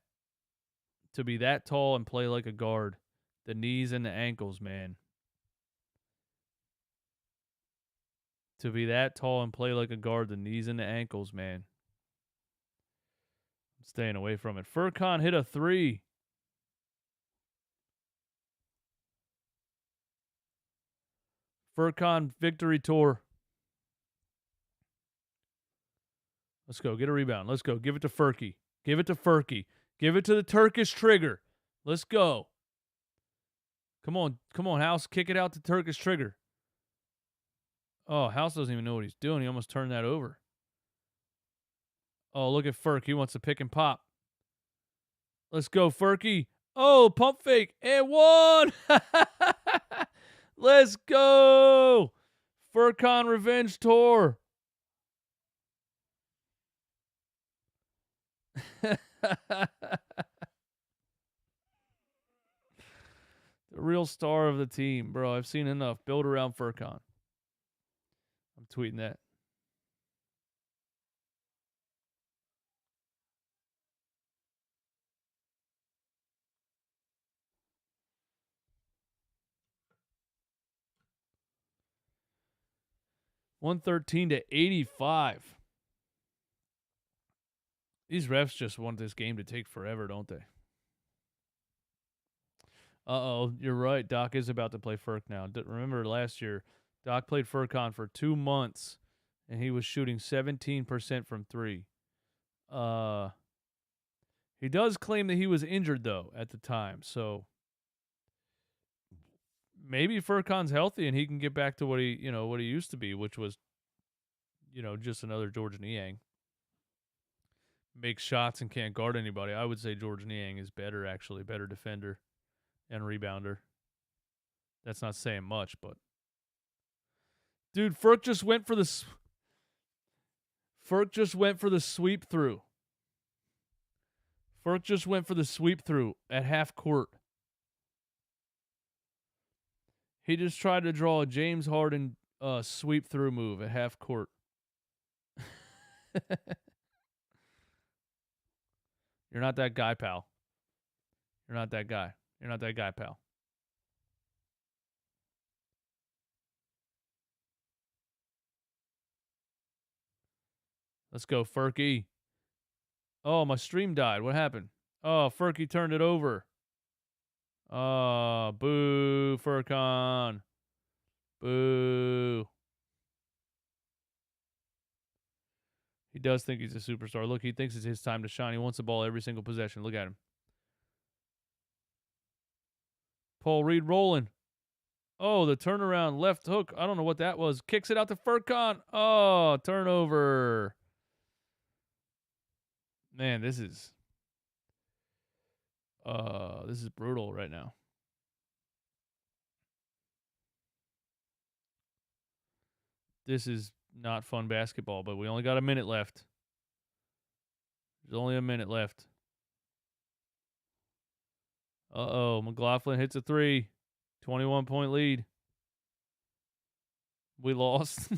to be that tall and play like a guard, the knees and the ankles, man. To be that tall and play like a guard, the knees and the ankles, man. I'm staying away from it. Furkan hit a 3. Furkan victory tour. Let's go. Get a rebound. Let's go. Give it to Furky. Give it to the Turkish trigger. Let's go. Come on, House. Kick it out to Turkish trigger. Oh, House doesn't even know what he's doing. He almost turned that over. Oh, look at Furk. He wants to pick and pop. Let's go, Furky. Oh, pump fake. And one. Let's go. Furkan revenge tour. The real star of the team, bro. I've seen enough. Build around Furkan. I'm tweeting that. $113-85. These refs just want this game to take forever, don't they? Uh-oh, you're right. Doc is about to play Furk now. Remember last year, Doc played Furkan for 2 months, and he was shooting 17% from 3. He does claim that he was injured, though, at the time. So maybe Furkan's healthy and he can get back to what he used to be, which was, just another George Niang. Makes shots and can't guard anybody. I would say George Niang is better, actually. Better defender and rebounder. That's not saying much, but... Dude, Furk just went for the sweep through. Furk just went for the sweep through at half court. He just tried to draw a James Harden sweep through move at half court. You're not that guy, pal. You're not that guy, pal. Let's go, Furky. Oh, my stream died. What happened? Oh, Furky turned it over. Oh, boo, Furcon. Boo. He does think he's a superstar. Look, he thinks it's his time to shine. He wants the ball every single possession. Look at him. Paul Reed rolling. Oh, the turnaround left hook. I don't know what that was. Kicks it out to Furcon. Oh, turnover. Man, this is brutal right now. This is not fun basketball, but we only got a minute left. There's only a minute left. Uh-oh, McLaughlin hits a 3. 21-point lead. We lost.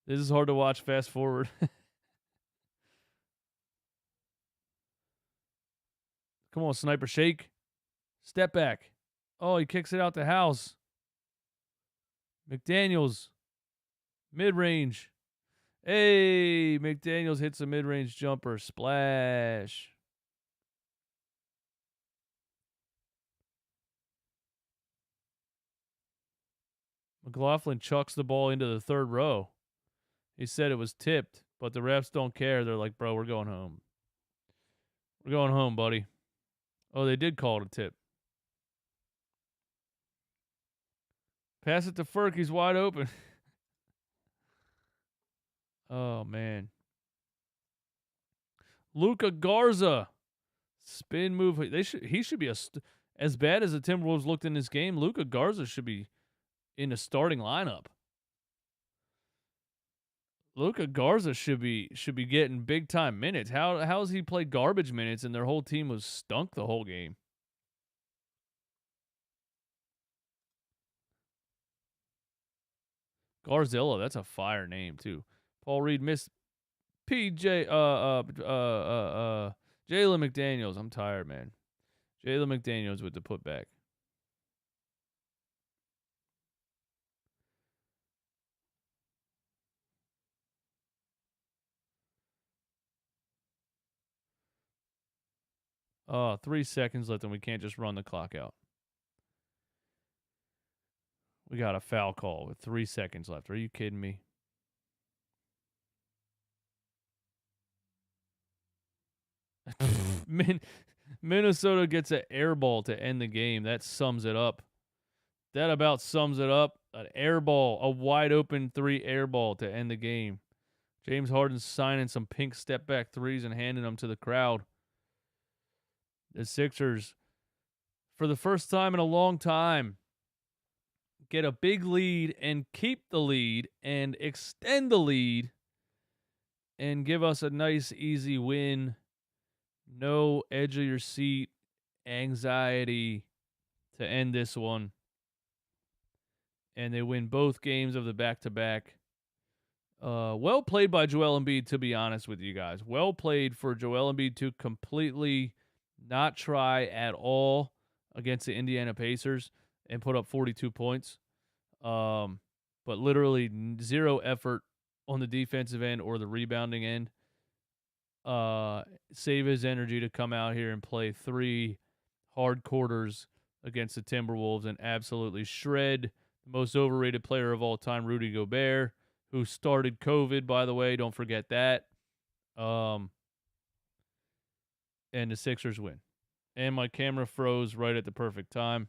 This is hard to watch fast forward. Come on, sniper, shake. Step back. Oh, he kicks it out the house. McDaniels. Mid-range. Hey, McDaniels hits a mid-range jumper. Splash. McLaughlin chucks the ball into the third row. He said it was tipped, but the refs don't care. They're like, bro, we're going home. We're going home, buddy. Oh, they did call it a tip. Pass it to Furk. He's wide open. Oh, man. Luka Garza. Spin move. He should be as bad as the Timberwolves looked in this game. Luka Garza should be in the starting lineup. Luka Garza should be getting big time minutes. How has he played garbage minutes and their whole team was stunk the whole game? Garzilla, that's a fire name too. Paul Reed missed. PJ Jalen McDaniels. I'm tired, man. Jalen McDaniels with the putback. Oh, 3 seconds left and we can't just run the clock out. We got a foul call with 3 seconds left. Are you kidding me? Minnesota gets an air ball to end the game. That sums it up. That about sums it up. An air ball, a wide open 3 air ball to end the game. James Harden signing some pink step back threes and handing them to the crowd. The Sixers, for the first time in a long time, get a big lead and keep the lead and extend the lead and give us a nice, easy win. No edge of your seat anxiety to end this one. And they win both games of the back-to-back. Well played by Joel Embiid, to be honest with you guys. Well played for Joel Embiid to completely not try at all against the Indiana Pacers and put up 42 points. But literally zero effort on the defensive end or the rebounding end. Save his energy to come out here and play 3 hard quarters against the Timberwolves and absolutely shred the most overrated player of all time, Rudy Gobert, who started COVID, by the way. Don't forget that. And the Sixers win. And my camera froze right at the perfect time.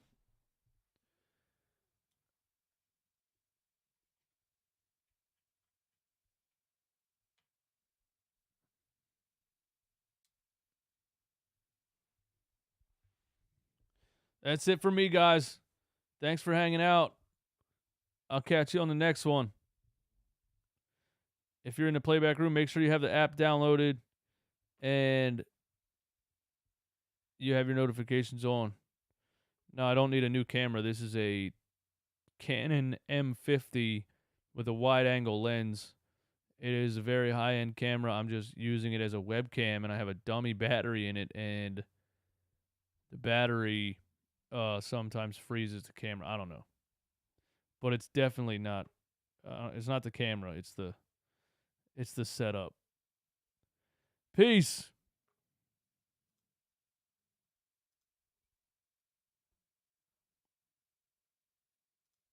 That's it for me, guys. Thanks for hanging out. I'll catch you on the next one. If you're in the playback room, make sure you have the app downloaded and you have your notifications on. No, I don't need a new camera. This is a Canon M50 with a wide-angle lens. It is a very high-end camera. I'm just using it as a webcam, and I have a dummy battery in it, and the battery sometimes freezes the camera. I don't know. But it's definitely not. It's not the camera. It's the It's the setup. Peace.